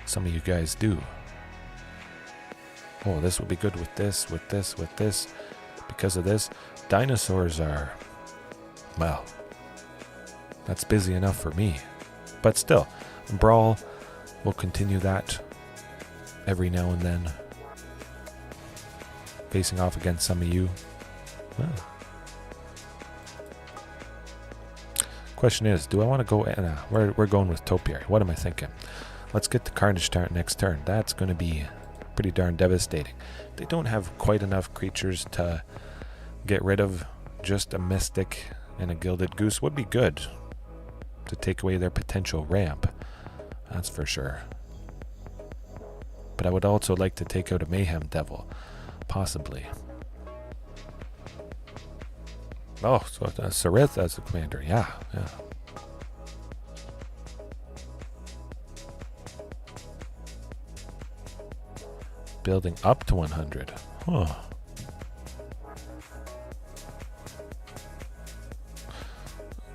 some of you guys do. Oh, this would be good with this. Because of this, dinosaurs are, well, that's busy enough for me. But still, Brawl will continue that every now and then. Facing off against some of you. Well, question is, do I want to go? We're going with Topiary. What am I thinking? Let's get the Carnage Tyrant next turn. That's going to be pretty darn devastating. They don't have quite enough creatures to get rid of. Just a Mystic and a Gilded Goose would be good to take away their potential ramp. That's for sure. But I would also like to take out a Mayhem Devil, possibly. Oh, so Sarith as a commander, yeah. Building up to 100. Huh.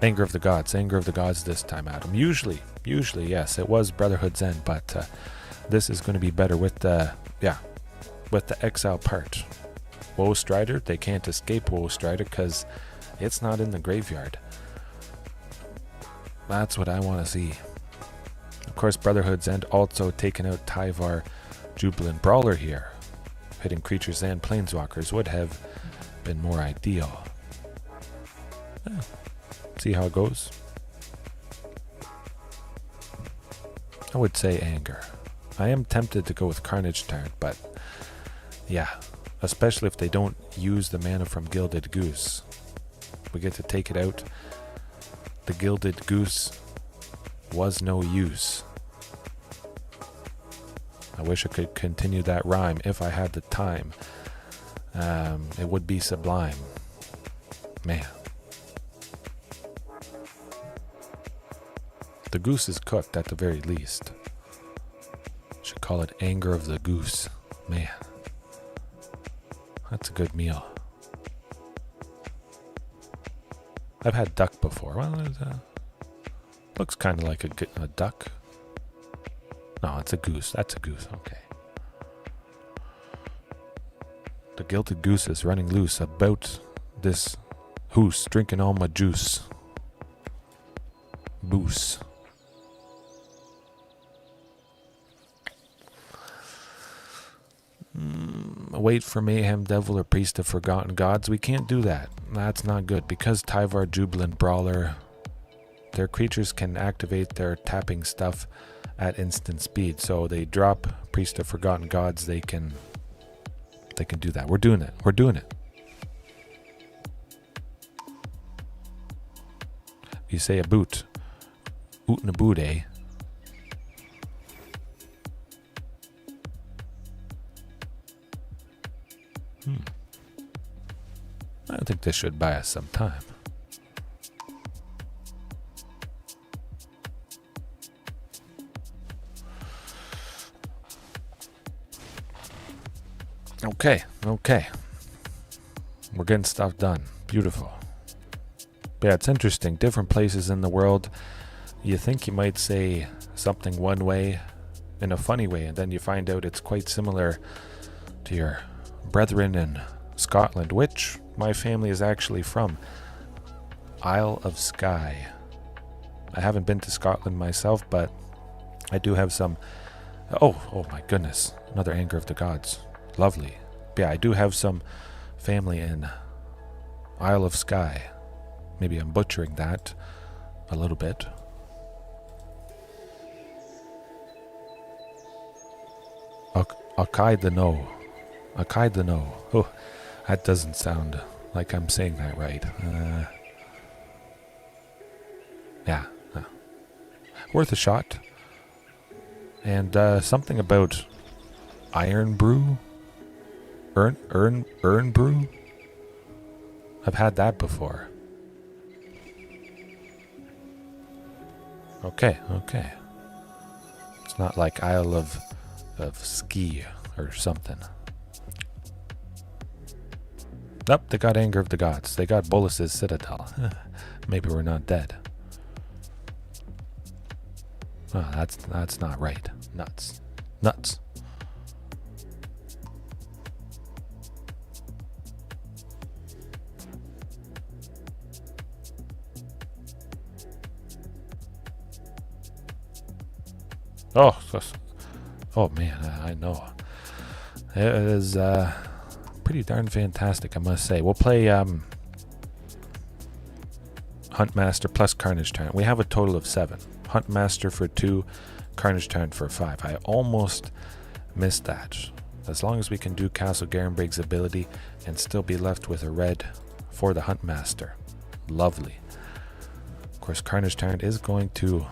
Anger of the Gods this time, Adam. Usually, yes, it was Brotherhood's End, but this is going to be better with the exile part. Woe Strider, they can't escape Woe Strider because it's not in the graveyard. That's what I want to see. Of course, Brotherhood's End also taking out Tyvar Jubilant Brawler here. Hitting creatures and planeswalkers would have been more ideal. See how it goes. I would say Anger. I am tempted to go with Carnage Tyrant, but yeah, especially if they don't use the mana from Gilded Goose. We get to take it out. The Gilded Goose was no use. I wish I could continue that rhyme if I had the time. It would be sublime. Man. The goose is cooked at the very least. Should call it Anger of the Goose. Man, that's a good meal. I've had duck before. Well, it looks kind of like a duck. No, it's a goose. That's a goose. Okay. The gilded goose is running loose about this hoose, drinking all my juice. Boos. Wait for Mayhem Devil or Priest of Forgotten Gods. We can't do that. That's not good. Because Tyvar Jubilant Brawler, their creatures can activate their tapping stuff at instant speed. So they drop Priest of Forgotten Gods, they can do that. We're doing it. We're doing it. You say a boot. Oot and a boot, eh? I think this should buy us some time. Okay. We're getting stuff done. Beautiful. Yeah, it's interesting. Different places in the world, you think you might say something one way in a funny way, and then you find out it's quite similar to your brethren in Scotland, which my family is actually from. Isle of Skye. I haven't been to Scotland myself, but I do have some... Oh my goodness. Another Anger of the Gods. Lovely. Yeah, I do have some family in Isle of Skye. Maybe I'm butchering that a little bit. Akai the No. Akai the No. Oh, that doesn't sound like I'm saying that right. Yeah. Worth a shot. And something about Iron Brew? Urn Brew? I've had that before. Okay. It's not like Isle of Ski or something. Nope, they got Anger of the Gods. They got Bolas' Citadel. Maybe we're not dead. Oh, that's not right. Nuts. Oh man, I know. It is pretty darn fantastic, I must say. We'll play Huntmaster plus Carnage Tyrant. We have a total of 7. Huntmaster for 2, Carnage Tyrant for 5. I almost missed that. As long as we can do Castle Garenbrig's ability and still be left with a red for the Huntmaster. Lovely. Of course, Carnage Tyrant is going to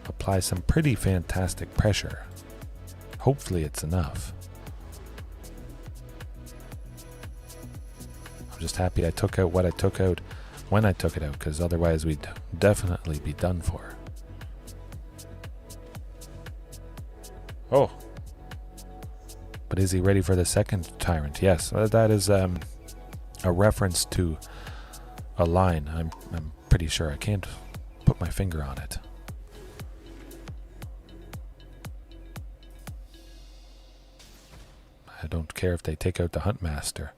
apply some pretty fantastic pressure. Hopefully it's enough. I'm just happy I took out what I took out when I took it out, because otherwise we'd definitely be done for. Oh. But is he ready for the second Tyrant? Yes, that is a reference to a line. I'm pretty sure. I can't put my finger on it. I don't care if they take out the Huntmaster.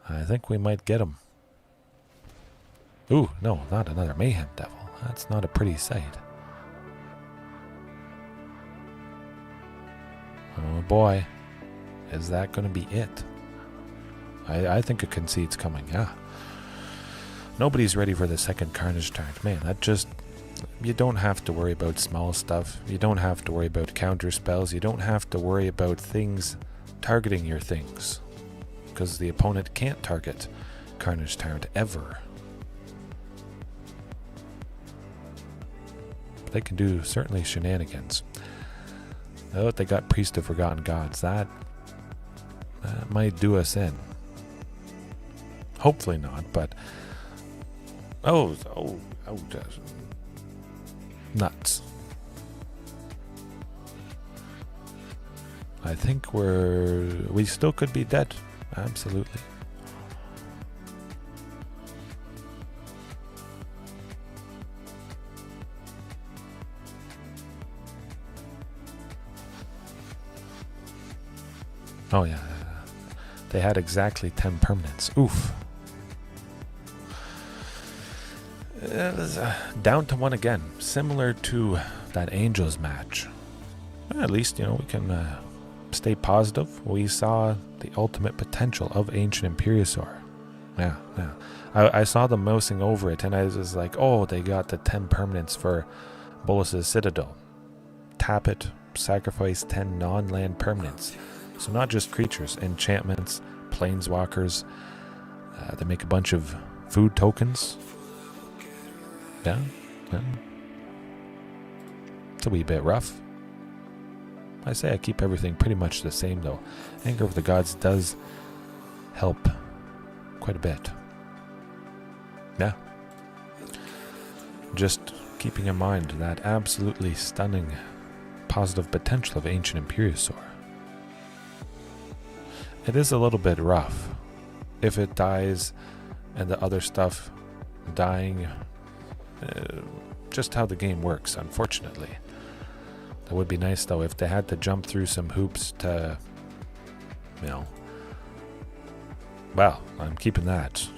I think we might get him. Ooh, no, not another Mayhem Devil. That's not a pretty sight. Oh boy. Is that going to be it? I think a Conceit's coming, yeah. Nobody's ready for the second Carnage Tyrant. Man, that just... You don't have to worry about small stuff. You don't have to worry about counter spells. You don't have to worry about things targeting your things, because the opponent can't target Carnage Tyrant ever. But they can do certainly shenanigans. Oh, they got Priest of Forgotten Gods. That might do us in. Hopefully not, but nuts. I think we still could be dead. Absolutely. Oh yeah, they had exactly 10 permanents. Oof. It was down to 1 again, similar to that Angels match. At least, we can stay positive. We saw the ultimate potential of Ancient Imperiosaur. Yeah. I saw them mousing over it, and I was like, oh, they got the 10 permanents for Bolas' Citadel. Tap it, sacrifice 10 non-land permanents. So not just creatures, enchantments, planeswalkers. They make a bunch of food tokens. Yeah. It's a wee bit rough. I say I keep everything pretty much the same though. Anger of the Gods does help quite a bit. Yeah. Just keeping in mind that absolutely stunning positive potential of Ancient Imperiosaur. It is a little bit rough. If it dies and the other stuff dying, just how the game works, unfortunately. That would be nice though if they had to jump through some hoops to, well, I'm keeping that.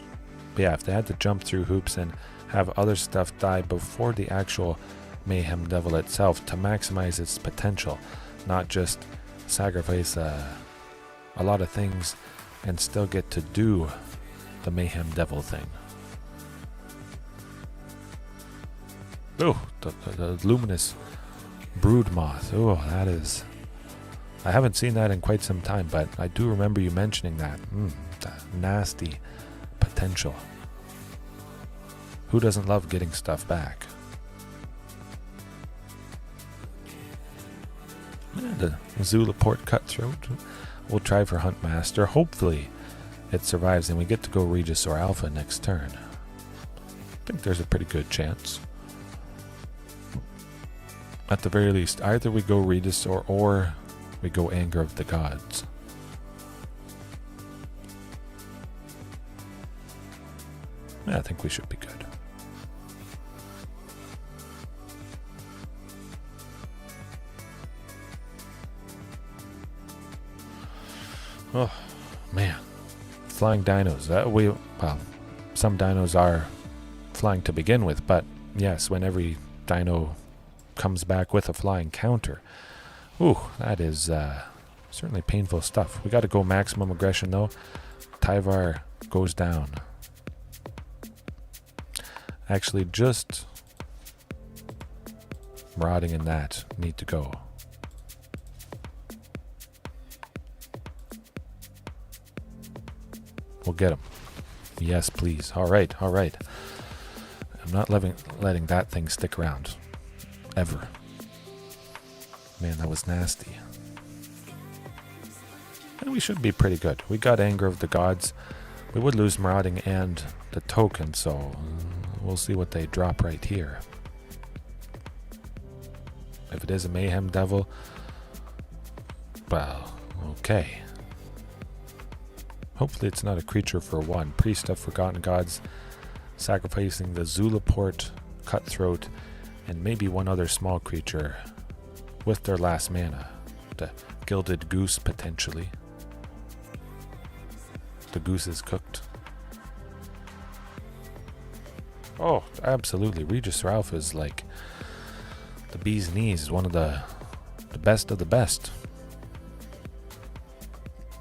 But yeah, if they had to jump through hoops and have other stuff die before the actual Mayhem Devil itself to maximize its potential, not just sacrifice a lot of things and still get to do the Mayhem Devil thing. Oh, the luminous brood moth. Oh, that is... I haven't seen that in quite some time, but I do remember you mentioning that. That nasty potential. Who doesn't love getting stuff back? The Zulaport Cutthroat. We'll try for Huntmaster. Hopefully it survives and we get to go Regisaur Alpha next turn. I think there's a pretty good chance. At the very least, either we go Regisaur or we go Anger of the Gods. Yeah, I think we should be good. Oh, man. Flying dinos. Some dinos are flying to begin with, but yes, when every dino comes back with a flying counter. Ooh, that is certainly painful stuff. We got to go maximum aggression, though. Tyvar goes down. Actually, just Marauding and that need to go. We'll get him. Yes, please. All right. I'm not letting that thing stick around. Ever. Man, that was nasty. And we should be pretty good. We got Anger of the Gods. We would lose Marauding and the token, so we'll see what they drop right here. If it is a Mayhem Devil, well, okay. Hopefully it's not a creature for 1. Priest of Forgotten Gods, sacrificing the Zulaport, Cutthroat, and maybe one other small creature with their last mana. The Gilded Goose, potentially. The goose is cooked. Oh, absolutely. Regisaur Alpha is like the bee's knees, one of the best of the best.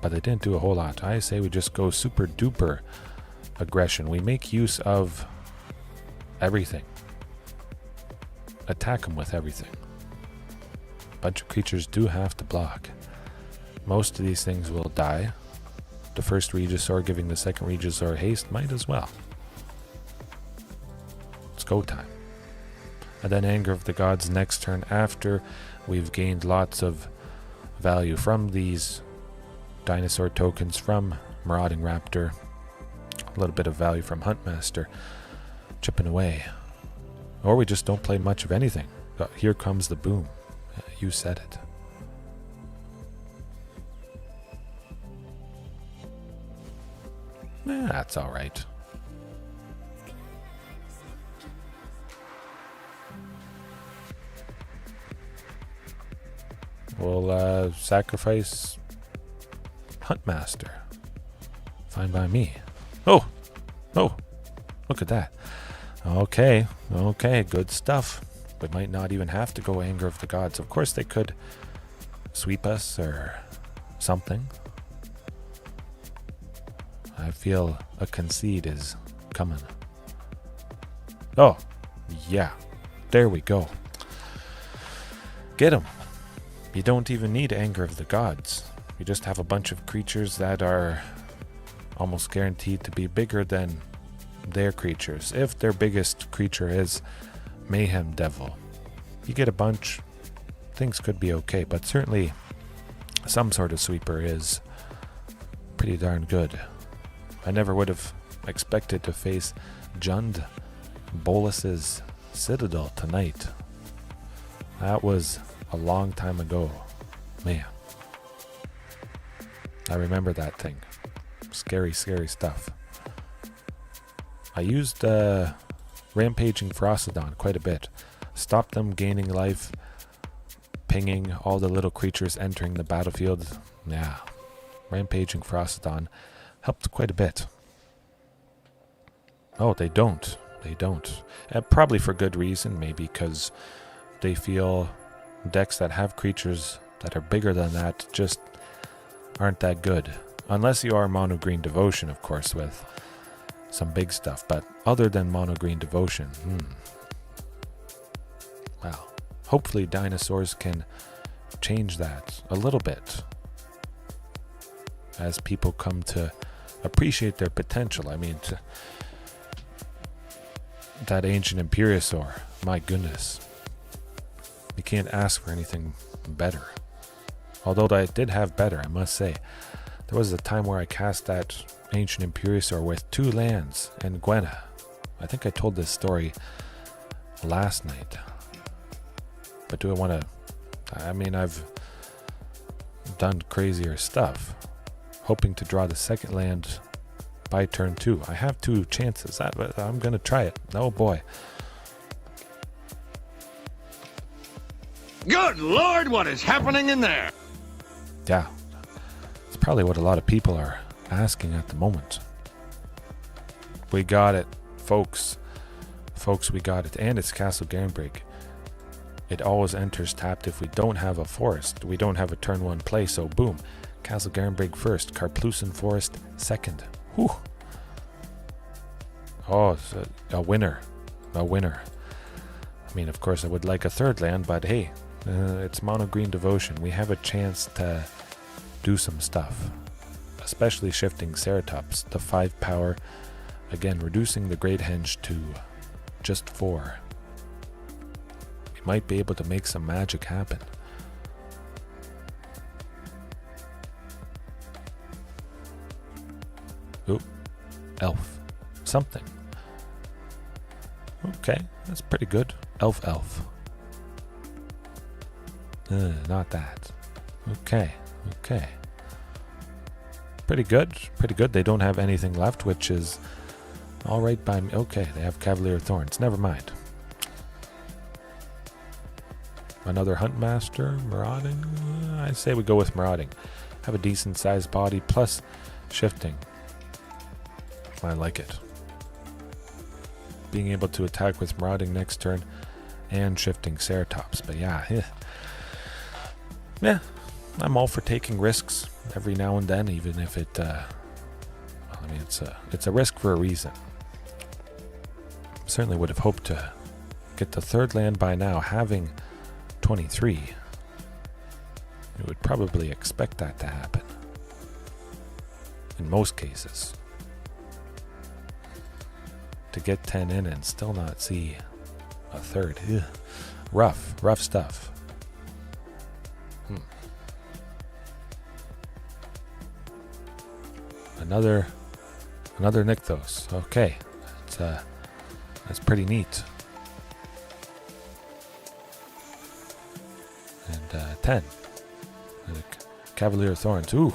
But they didn't do a whole lot. I say we just go super duper aggression. We make use of everything. Attack them with everything. Bunch of creatures do have to block. Most of these things will die. The first Regisaur giving the second Regisaur haste might as well. It's go time. And then Anger of the Gods next turn after we've gained lots of value from these Dinosaur tokens, from Marauding Raptor, a little bit of value from Huntmaster, chipping away. Or we just don't play much of anything. Oh, here comes the boom. You said it. That's all right. We'll sacrifice Huntmaster. Fine by me. Oh, look at that. Okay, good stuff. We might not even have to go Anger of the Gods. Of course, they could sweep us or something. I feel a concede is coming. Oh, yeah. There we go. Get him. You don't even need Anger of the Gods. You just have a bunch of creatures that are almost guaranteed to be bigger than their creatures. If their biggest creature is Mayhem Devil, you get a bunch, things could be okay, but certainly some sort of sweeper is pretty darn good. I never would have expected to face Jund Bolas's Citadel tonight. That was a long time ago. Man, I remember that thing. Scary stuff. I used Rampaging Frostodon quite a bit. Stopped them gaining life, pinging all the little creatures entering the battlefield. Yeah, Rampaging Frostodon helped quite a bit. Oh, they don't. Probably for good reason, maybe because they feel decks that have creatures that are bigger than that just aren't that good. Unless you are Mono Green Devotion, of course, with some big stuff. But other than Mono Green Devotion, well, hopefully Dinosaurs can change that a little bit as people come to appreciate their potential. I mean, that Ancient Imperiosaur, my goodness. You can't ask for anything better. Although I did have better, I must say. There was a time where I cast that Ancient Imperiosaur with 2 lands and Gwenna. I think I told this story last night. But do I want to... I mean, I've done crazier stuff. Hoping to draw the second land by turn 2. I have 2 chances. I'm going to try it. Oh boy. Good Lord, what is happening in there? Yeah. It's probably what a lot of people are asking at the moment. We got it, folks. Folks, we got it. And it's Castle Garenbrig. It always enters tapped if we don't have a forest. We don't have a turn 1 play, so boom. Castle Garenbrig first. Karplusan Forest second. Whew. Oh, it's a winner. A winner. I mean, of course, I would like a third land, but hey, it's Mono Green Devotion. We have a chance to do some stuff. Especially shifting Ceratops to 5 power. Again, reducing the Great Henge to just 4. We might be able to make some magic happen. Ooh, elf. Something. Okay, that's pretty good. Elf. Not that. Okay. Pretty good. They don't have anything left, which is alright by me. Okay, they have Cavalier Thorns. Never mind. Another Huntmaster, Marauding. I say we go with Marauding. Have a decent sized body plus shifting. I like it. Being able to attack with Marauding next turn and shifting Ceratops. But yeah, I'm all for taking risks every now and then, even if it, it's a risk for a reason. Certainly would have hoped to get the third land by now, having 23. You would probably expect that to happen. In most cases. To get 10 in and still not see a third. Ugh. Rough stuff. Another Nykthos. Okay. That's pretty neat. 10. Cavalier Thorns. Ooh.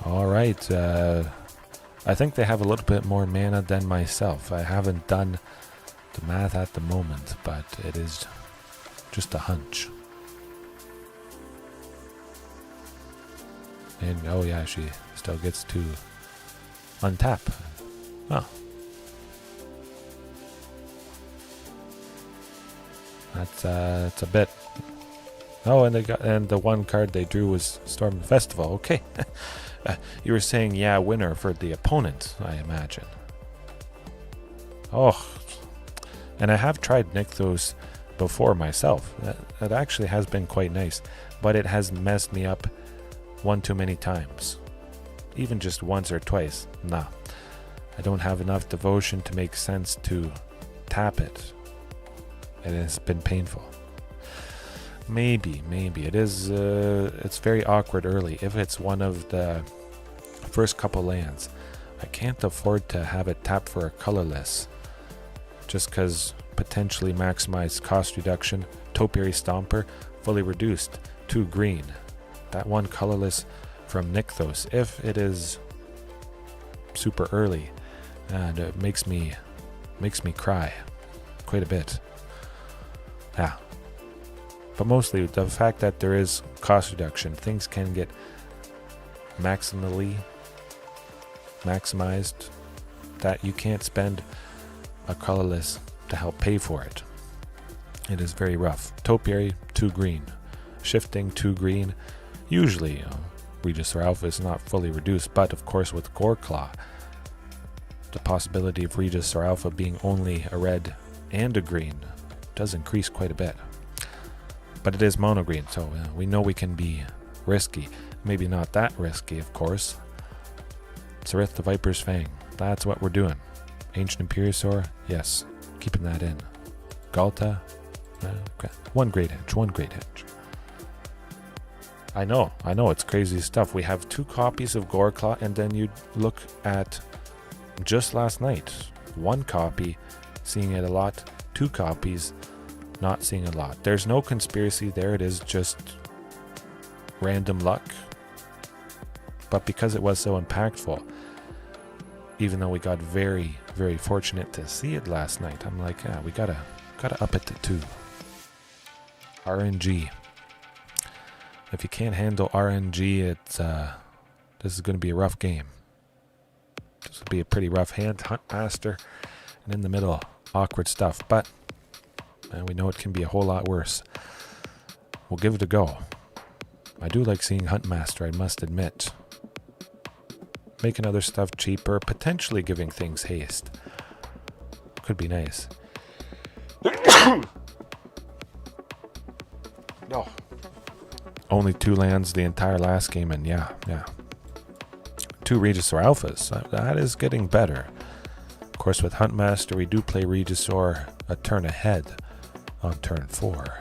Alright. I think they have a little bit more mana than myself. I haven't done the math at the moment, but it is just a hunch. And oh yeah, she still gets to untap. Oh. That's a bit. Oh, and the one card they drew was Storm Festival. Okay. You were saying yeah, winner for the opponent, I imagine. Oh. And I have tried Nykthos before myself. That actually has been quite nice, but it has messed me up one too many times. Even just once or twice. Nah. I don't have enough devotion to make sense to tap it. It has been painful. Maybe it is. It's very awkward early. If it's one of the first couple lands, I can't afford to have it tap for a colorless, just because potentially maximize cost reduction. Topiary Stomper, fully reduced, 2 green. That one colorless from Nykthos, if it is super early, and it makes me cry quite a bit. Yeah. But mostly the fact that there is cost reduction, things can get maximized, that you can't spend a colorless to help pay for it. It is very rough. Topiary, 2 green. Shifting, 2 green. Usually, Regisaur Alpha is not fully reduced, but of course with Goreclaw, the possibility of Regisaur Alpha being only a red and a green does increase quite a bit. But it is mono green, so we know we can be risky. Maybe not that risky, of course. Sarith the Viper's Fang. That's what we're doing. Ancient Imperiosaur, yes, keeping that in. Galta, okay. One great hedge. I know, it's crazy stuff. We have 2 copies of Goreclaw, and then you look at just last night, 1 copy, seeing it a lot, 2 copies, not seeing a lot. There's no conspiracy there, it is just random luck. But because it was so impactful, even though we got very, very fortunate to see it last night, I'm like, yeah, we gotta up it to 2. RNG. If you can't handle RNG, it's this is going to be a rough game. This will be a pretty rough hand. Huntmaster, and in the middle, awkward stuff. But we know it can be a whole lot worse. We'll give it a go. I do like seeing Huntmaster, I must admit. Making other stuff cheaper, potentially giving things haste. Could be nice. No. Only 2 lands the entire last game, and yeah. 2 Regisaur Alphas. That is getting better. Of course, with Huntmaster, we do play Regisaur a turn ahead on turn 4.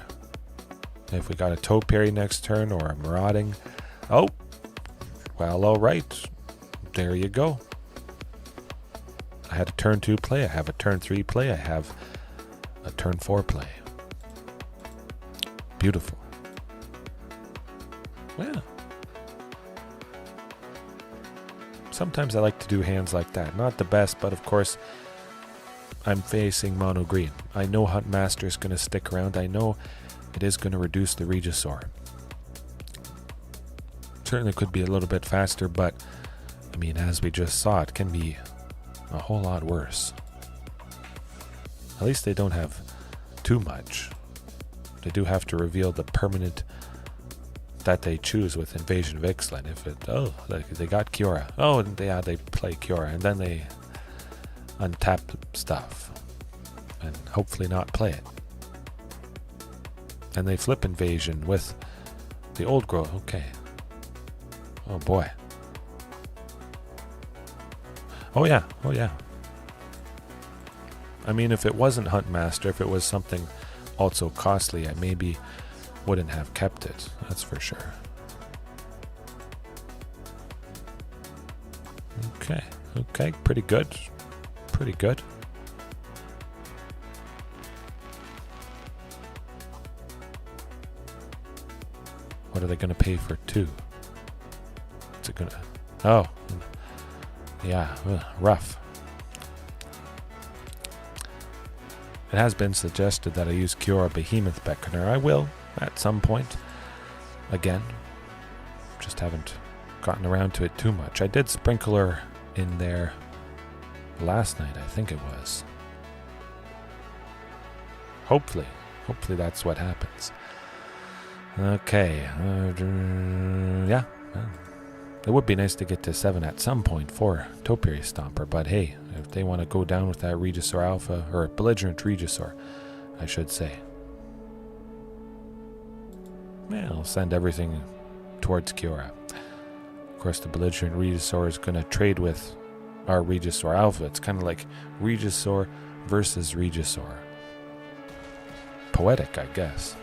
If we got a Topiary next turn or a Marauding, oh, well, all right. There you go. I had a turn 2 play. I have a turn 3 play. I have a turn 4 play. Beautiful. Yeah. Sometimes I like to do hands like that. Not the best, but of course, I'm facing mono green. I know Huntmaster is going to stick around. I know it is going to reduce the Regisaur. Certainly could be a little bit faster, but I mean, as we just saw, it can be a whole lot worse. At least they don't have too much. They do have to reveal the permanent that they choose with Invasion of Ixalan. If it, they got Kiora. Oh, and yeah, they play Kiora, and then they untap stuff and hopefully not play it. And they flip Invasion with the old growth. Okay. Oh boy. Oh yeah. I mean, if it wasn't Huntmaster, if it was something also costly, I maybe wouldn't have kept it. That's for sure. Okay, pretty good. What are they going to pay for 2? What's it going to... Oh. Yeah, rough. It has been suggested that I use Kiora Behemoth Beckoner. I will at some point. Again. Just haven't gotten around to it too much. I did sprinkle her in there last night, I think it was. Hopefully that's what happens. Okay. Yeah. It would be nice to get to 7 at some point for Topiary Stomper, but hey, if they want to go down with that Regisaur Alpha, or Belligerent Regisaur, I should say. Yeah, I'll send everything towards Kiora. Of course, the Belligerent Regisaur is going to trade with our Regisaur Alpha. It's kind of like Regisaur versus Regisaur. Poetic, I guess.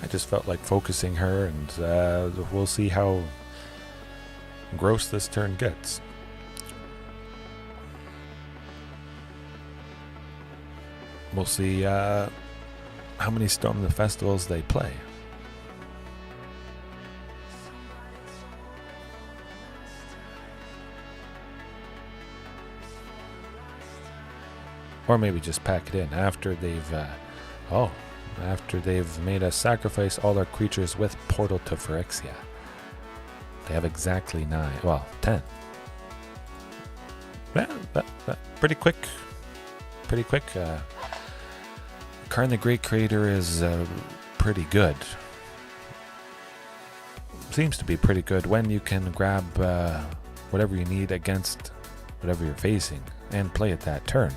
I just felt like focusing her, and we'll see how gross this turn gets. We'll see how many Storm the Festivals they play. Or maybe just pack it in after they've... after they've made us sacrifice all our creatures with Portal to Phyrexia. They have exactly 9. Well, 10. Pretty quick. Pretty quick. Karn the Great Creator is pretty good. Seems to be pretty good when you can grab whatever you need against whatever you're facing and play it that turn.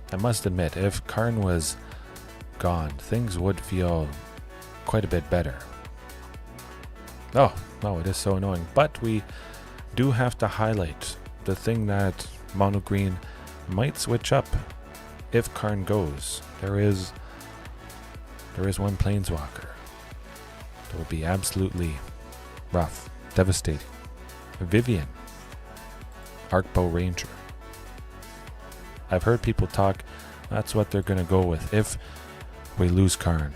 I must admit, if Karn was gone, things would feel quite a bit better. Oh, it is so annoying. But we do have to highlight the thing that Mono Green might switch up if Karn goes. There is one Planeswalker that would be absolutely rough, devastating. Vivian, Arcbow Ranger. I've heard people talk, that's what they're going to go with if we lose Karn.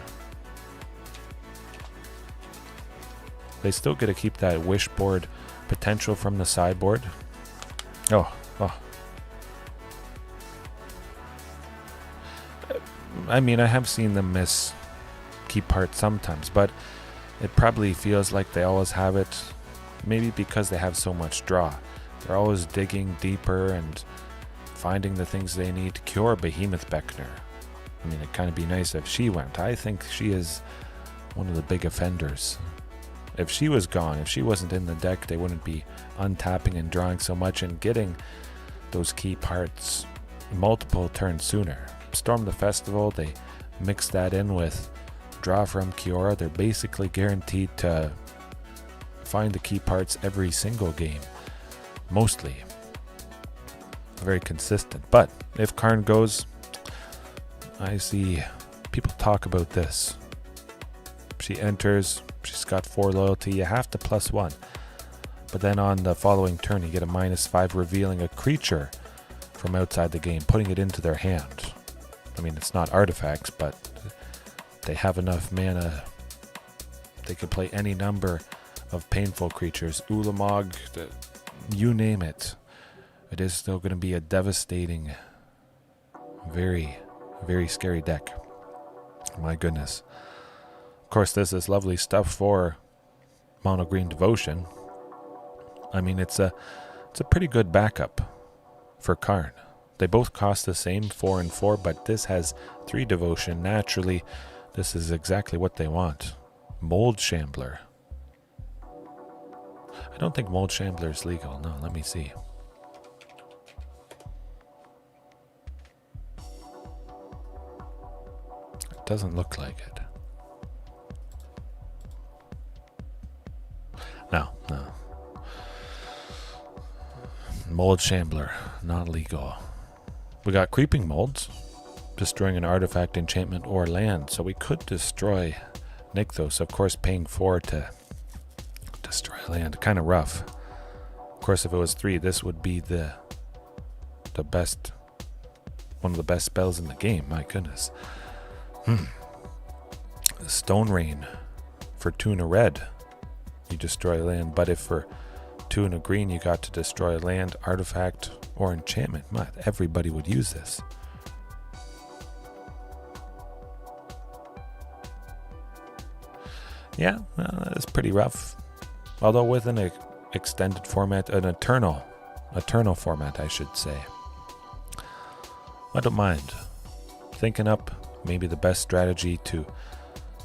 They still get to keep that Wishboard potential from the sideboard. Oh. I mean, I have seen them miss key parts sometimes, but it probably feels like they always have it, maybe because they have so much draw. They're always digging deeper and finding the things they need to cure Behemoth Beckoner. I mean, it'd kind of be nice if she went. I think she is one of the big offenders. If she was gone, if she wasn't in the deck, they wouldn't be untapping and drawing so much and getting those key parts multiple turns sooner. Storm the Festival, they mix that in with draw from Kiora. They're basically guaranteed to find the key parts every single game. Mostly. Very consistent. But if Karn goes, I see people talk about this. She enters, she's got 4 loyalty, you have to +1. But then on the following turn, you get a -5 revealing a creature from outside the game, putting it into their hand. I mean, it's not artifacts, but they have enough mana. They can play any number of painful creatures. Ulamog, you name it. It is still going to be a devastating, very, very scary deck. My goodness. Of course, this is lovely stuff for Mono Green Devotion. I mean, it's a pretty good backup for Karn. They both cost the same, 4 and 4, but this has 3 Devotion. Naturally, this is exactly what they want. Mold Shambler. I don't think Mold Shambler is legal. No, let me see. It doesn't look like it. No. Mold Shambler, not legal. We got Creeping Molds, destroying an artifact, enchantment, or land. So we could destroy Nykthos. Of course, paying 4 to destroy land. Kind of rough. Of course, if it was 3, this would be the best, one of the best spells in the game. My goodness. Stone Rain for 2 and a red, you destroy land, but if for 2 and a green you got to destroy a land, artifact, or enchantment, everybody would use this. Yeah, it's pretty rough. Although with an extended format, an eternal format, I should say. I don't mind thinking up maybe the best strategy to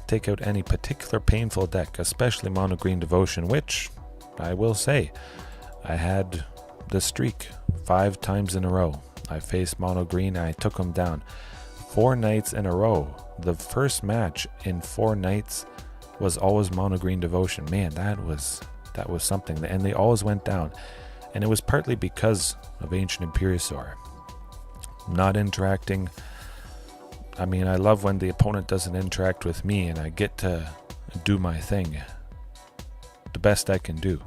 take out any particular painful deck, especially mono green devotion, which I will say I had the streak 5 times in a row. I faced mono green and I took them down 4 nights in a row. The first match in 4 nights was always mono green devotion. Man, that was something, and they always went down, and it was partly because of Ancient Imperiosaur not interacting. I mean, I love when the opponent doesn't interact with me and I get to do my thing the best I can do,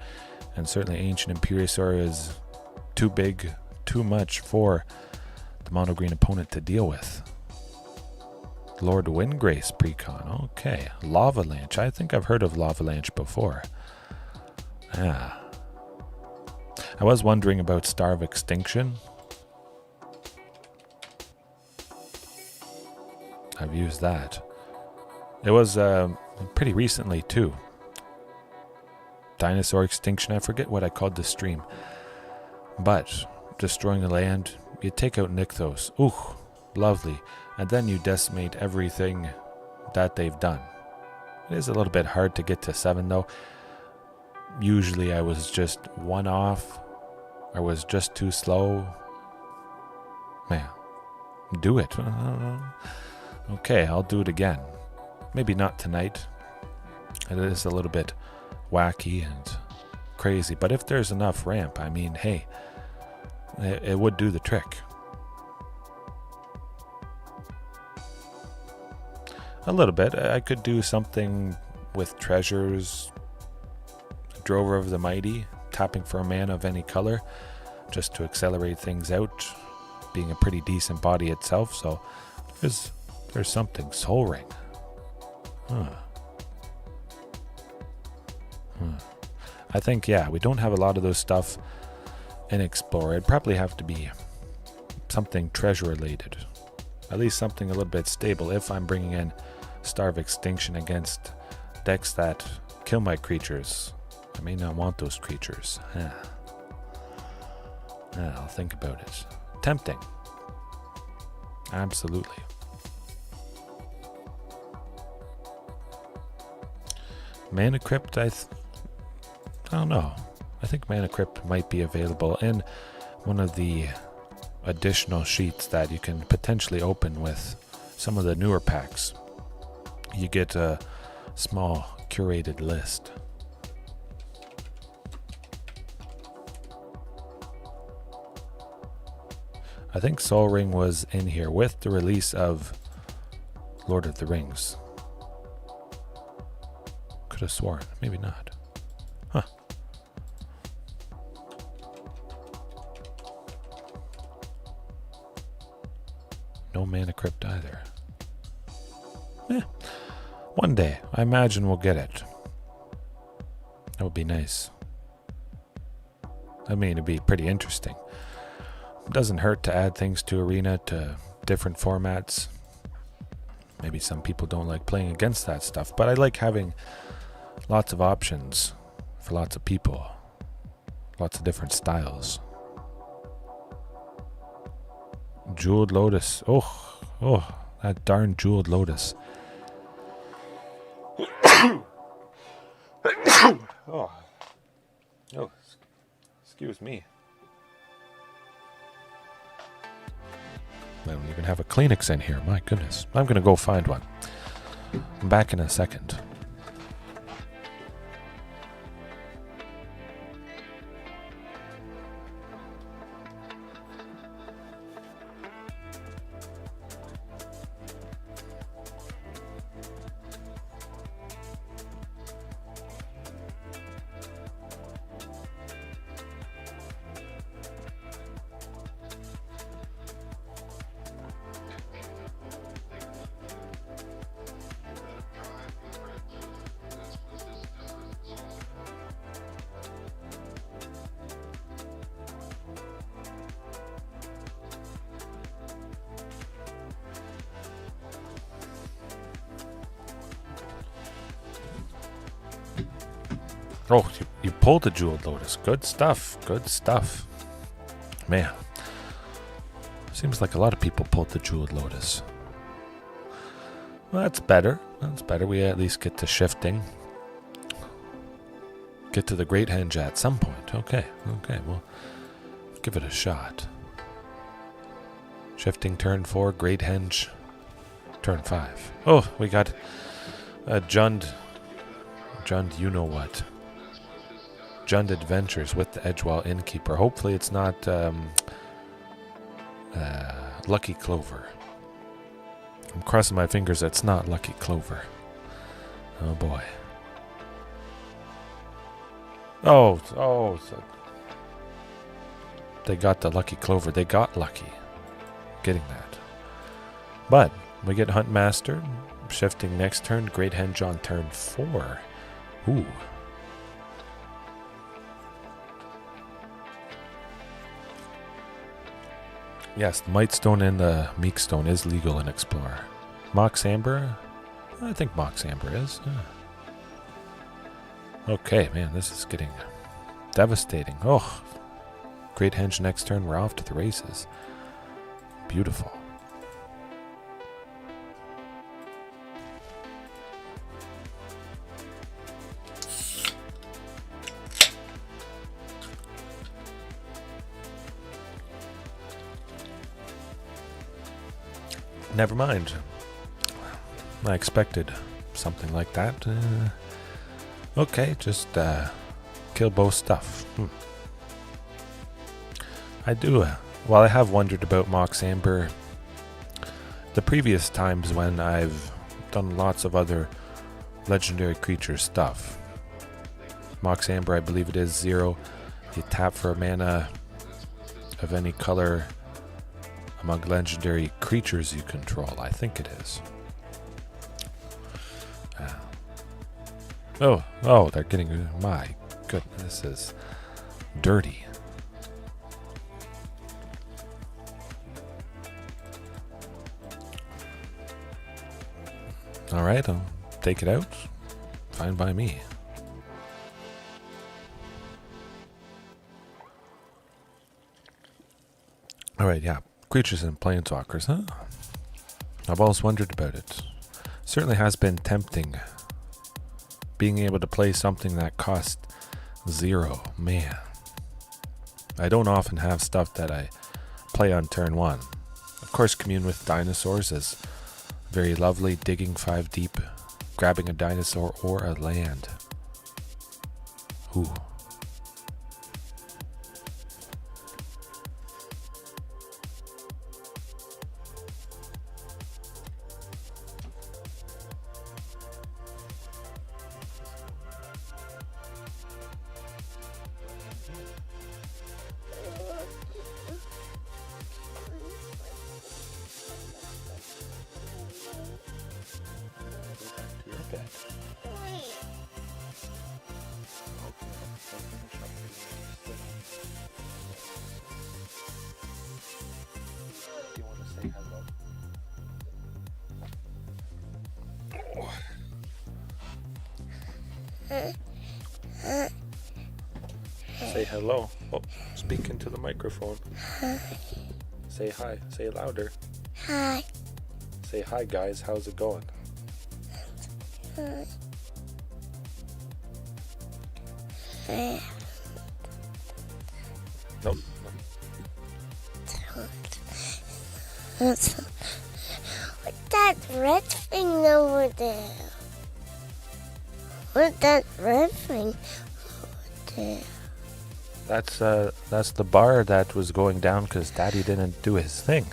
and certainly Ancient Imperiosaur is too big, too much for the mono green opponent to deal with. Lord Windgrace precon, okay. Lavalanche, I think I've heard of Lavalanche before. I was wondering about Star of Extinction. I've used that. It was pretty recently too. Dinosaur Extinction, I forget what I called the stream. But destroying the land, you take out Nykthos. Ooh, lovely. And then you decimate everything that they've done. It is a little bit hard to get to 7 though. Usually I was just 1 off. I was just too slow. Man, do it. Okay, I'll do it again. Maybe not tonight. It is a little bit wacky and crazy, but if there's enough ramp, I mean, hey, it would do the trick. A little bit. I could do something with treasures, Drover of the Mighty, tapping for a mana of any color, just to accelerate things out, being a pretty decent body itself. So there's something. Soul Ring. I think, yeah, we don't have a lot of those stuff in Explorer. It'd probably have to be something treasure related. At least something a little bit stable if I'm bringing in Star of Extinction against decks that kill my creatures. I may not want those creatures. I'll think about it. Tempting. Absolutely. Mana Crypt, I don't know. I think Mana Crypt might be available in one of the additional sheets that you can potentially open with some of the newer packs. You get a small curated list. I think Soul Ring was in here with the release of Lord of the Rings. Could have sworn, maybe not. Huh. No Mana Crypt either. One day, I imagine we'll get it. That would be nice. I mean, it'd be pretty interesting. It doesn't hurt to add things to Arena, to different formats. Maybe some people don't like playing against that stuff, but I like having lots of options for lots of people. Lots of different styles. Jeweled Lotus. Oh, that darn Jeweled Lotus. Oh, excuse me. I don't even have a Kleenex in here. My goodness. I'm going to go find one. I'm back in a second. pulled the Jeweled Lotus. Good stuff. Good stuff. Man. Seems like a lot of people pulled the Jeweled Lotus. Well, that's better. That's better. We at least get to shifting. Get to the Great Henge at some point. Okay. We'll give it a shot. Shifting turn 4, Great Henge turn 5. Oh, we got a Jund, you know what. Jund Adventures with the Edgewall Innkeeper. Hopefully it's not Lucky Clover. I'm crossing my fingers it's not Lucky Clover. Oh boy. Oh, so they got the Lucky Clover. They got lucky getting that. But we get Hunt Master, shifting next turn, Great Henge on turn 4. Ooh. Yes, the Might Stone and the Meek Stone is legal in Explorer. Mox Amber? I think Mox Amber is. Yeah. Okay, man, this is getting devastating. Oh, Great Henge next turn, we're off to the races. Beautiful. Never mind. I expected something like that. Okay, just kill both stuff. I do. While I have wondered about Mox Amber, the previous times when I've done lots of other legendary creature stuff. Mox Amber, I believe it is 0. You tap for a mana of any color among legendary creatures you control. I think it is. Oh, they're getting... My goodness, this is dirty. Alright, I'll take it out. Fine by me. Alright, yeah. Creatures and planeswalkers, huh? I've always wondered about it. Certainly has been tempting. Being able to play something that costs 0. Man. I don't often have stuff that I play on turn 1. Of course, Commune with Dinosaurs is very lovely. Digging 5 deep. Grabbing a dinosaur or a land. Ooh. Say hello. Oh, speak into the microphone. Hi. Say hi. Say it louder. Hi. Say hi, guys. How's it going? Hi. Nope. What's that red thing over there? What's that red thing over there? That's the bar that was going down because Daddy didn't do his thing.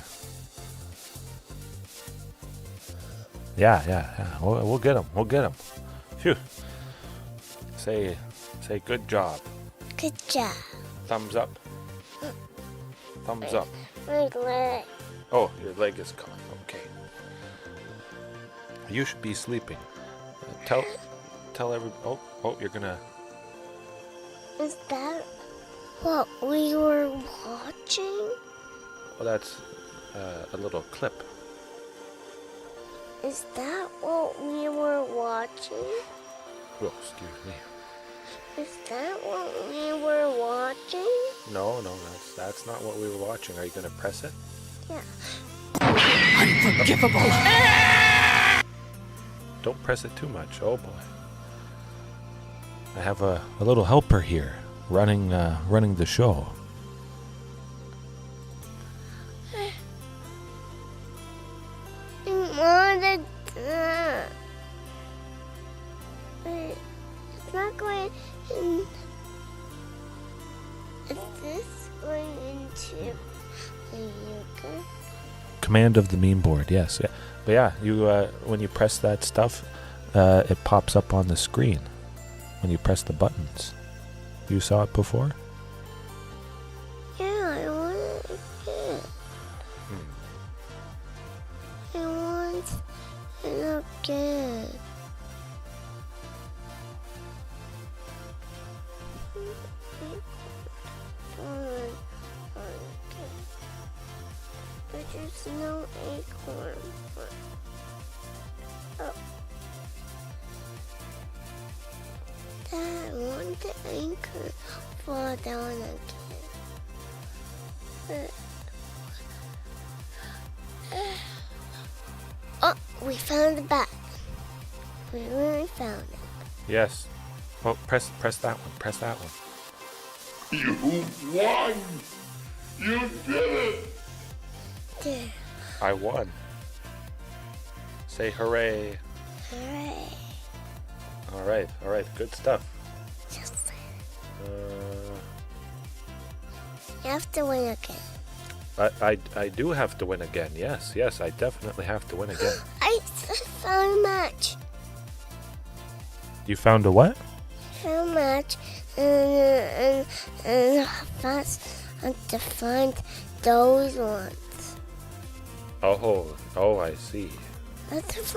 Yeah. We'll get him. We'll get him. Phew. Say good job. Good job. Thumbs up. Thumbs up. My leg. Oh, your leg is gone. Okay. You should be sleeping. Tell everybody. Oh, you're gonna. Is that what we were watching? Well, that's a little clip. Is that what we were watching? Oh, excuse me. Is that what we were watching? No, that's not what we were watching. Are you gonna press it? Yeah. Unforgivable! Don't press it too much. Oh boy. I have a little helper here running the show. I wanted that. But it's not going in. Is this going into the yoga? Command of the meme board, yes. Yeah. But yeah, you when you press that stuff, it pops up on the screen when you press the buttons. You saw it before? Yeah, I want it again. I want it again. But there's no acorn. Oh. Dad, I want the anchor fall down again. Oh, we found the bat. We really found it. Yes. Oh, press that one. Press that one. You won! You did it! There. I won. Say hooray. Hooray. All right. Good stuff. Just Uh, you have to win again. I do have to win again. Yes, I definitely have to win again. I found a match. You found a what? Found a match. And fast to find those ones. Oh, I see. Let's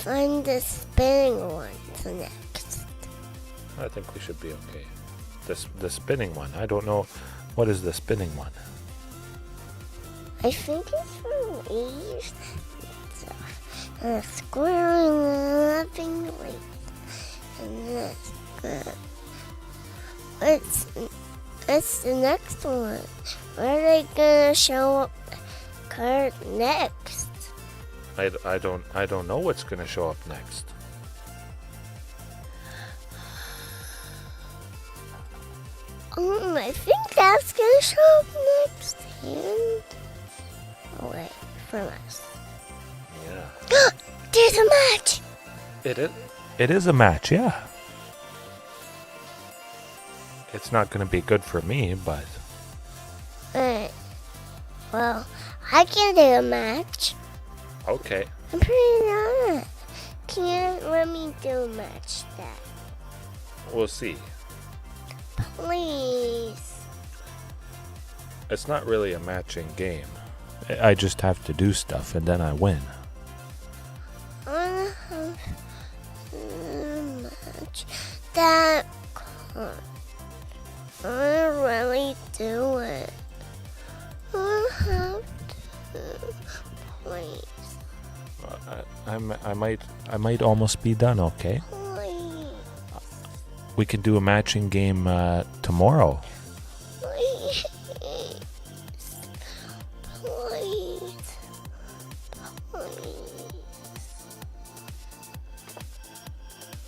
find the spinning ones next. I think we should be okay. The spinning one. I don't know. What is the spinning one? I think it's for leaves. And a squirrel and a loving leaf. And that's good. What's the next one? Where are they gonna show up Karn next? I don't know what's gonna show up next. I think that's gonna show up next and away from us. Yeah. There's a match! It is a match, yeah. It's not gonna be good for me, but Well, I can do a match. okay. I'm pretty on it. Can you let me do a match, Dad? We'll see. Please. It's not really a matching game. I just have to do stuff and then I win. I wanna have a match that Karn. I wanna really do it. I wanna have to, please. I might almost be done, okay? Please. We can do a matching game tomorrow. Please. Please. Please.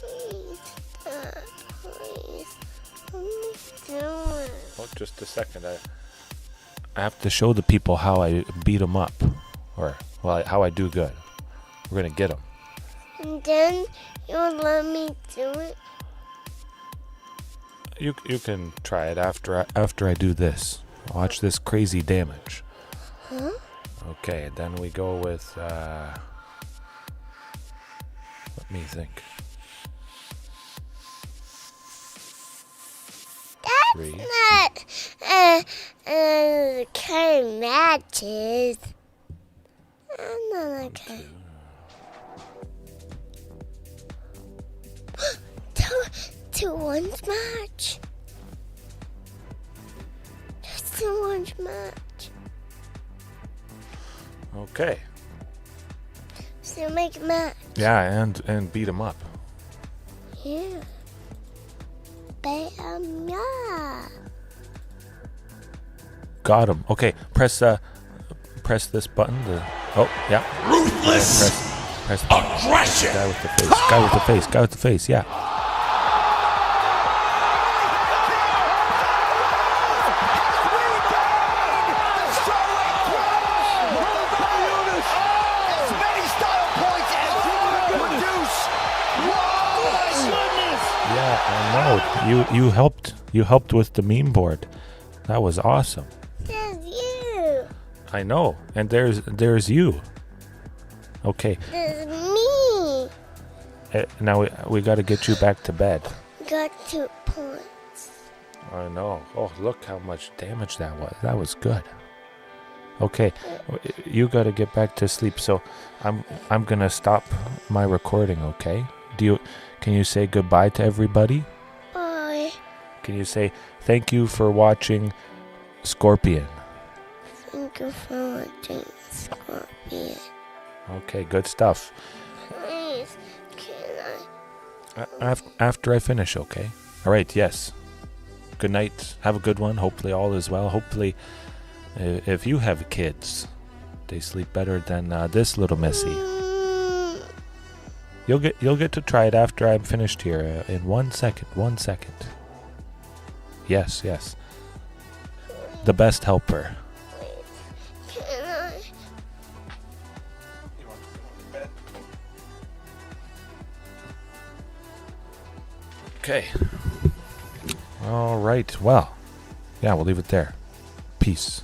Please. Dad, please. Let me do it. Oh, just a second. I have to show the people how I beat them up, or how I do good. We're gonna get them. And then you'll let me do it. You can try it after I do this. Watch this crazy damage. Huh? Okay, then we go with. Let me think. That's not the kind of matches. I'm not okay. Two ones match. Just 2 ones match. Okay. So make a match. Yeah, and beat them up. Yeah. Yeah. Got him. Okay, press this button. Oh, yeah. Ruthless Press aggression. guy with the face. Guy with the face. Guy with the face. Yeah. Yeah, I know. You helped. You helped with the meme board. That was awesome. There's you. I know. And there's you. Okay. There's me. Now we got to get you back to bed. Got 2 points. I know. Oh, look how much damage that was. That was good. Okay, you got to get back to sleep. So I'm gonna stop my recording. Okay. Can you say goodbye to everybody? Bye. Can you say thank you for watching Scorpion? Thank you for watching Scorpion. Okay, good stuff. Please, can I? After I finish, okay? All right, yes. Good night. Have a good one. Hopefully all is well. Hopefully, if you have kids, they sleep better than this little missy. You'll get to try it after I'm finished here in 1 second. 1 second. Yes. The best helper. Can I? Okay. All right. Well, yeah, we'll leave it there. Peace.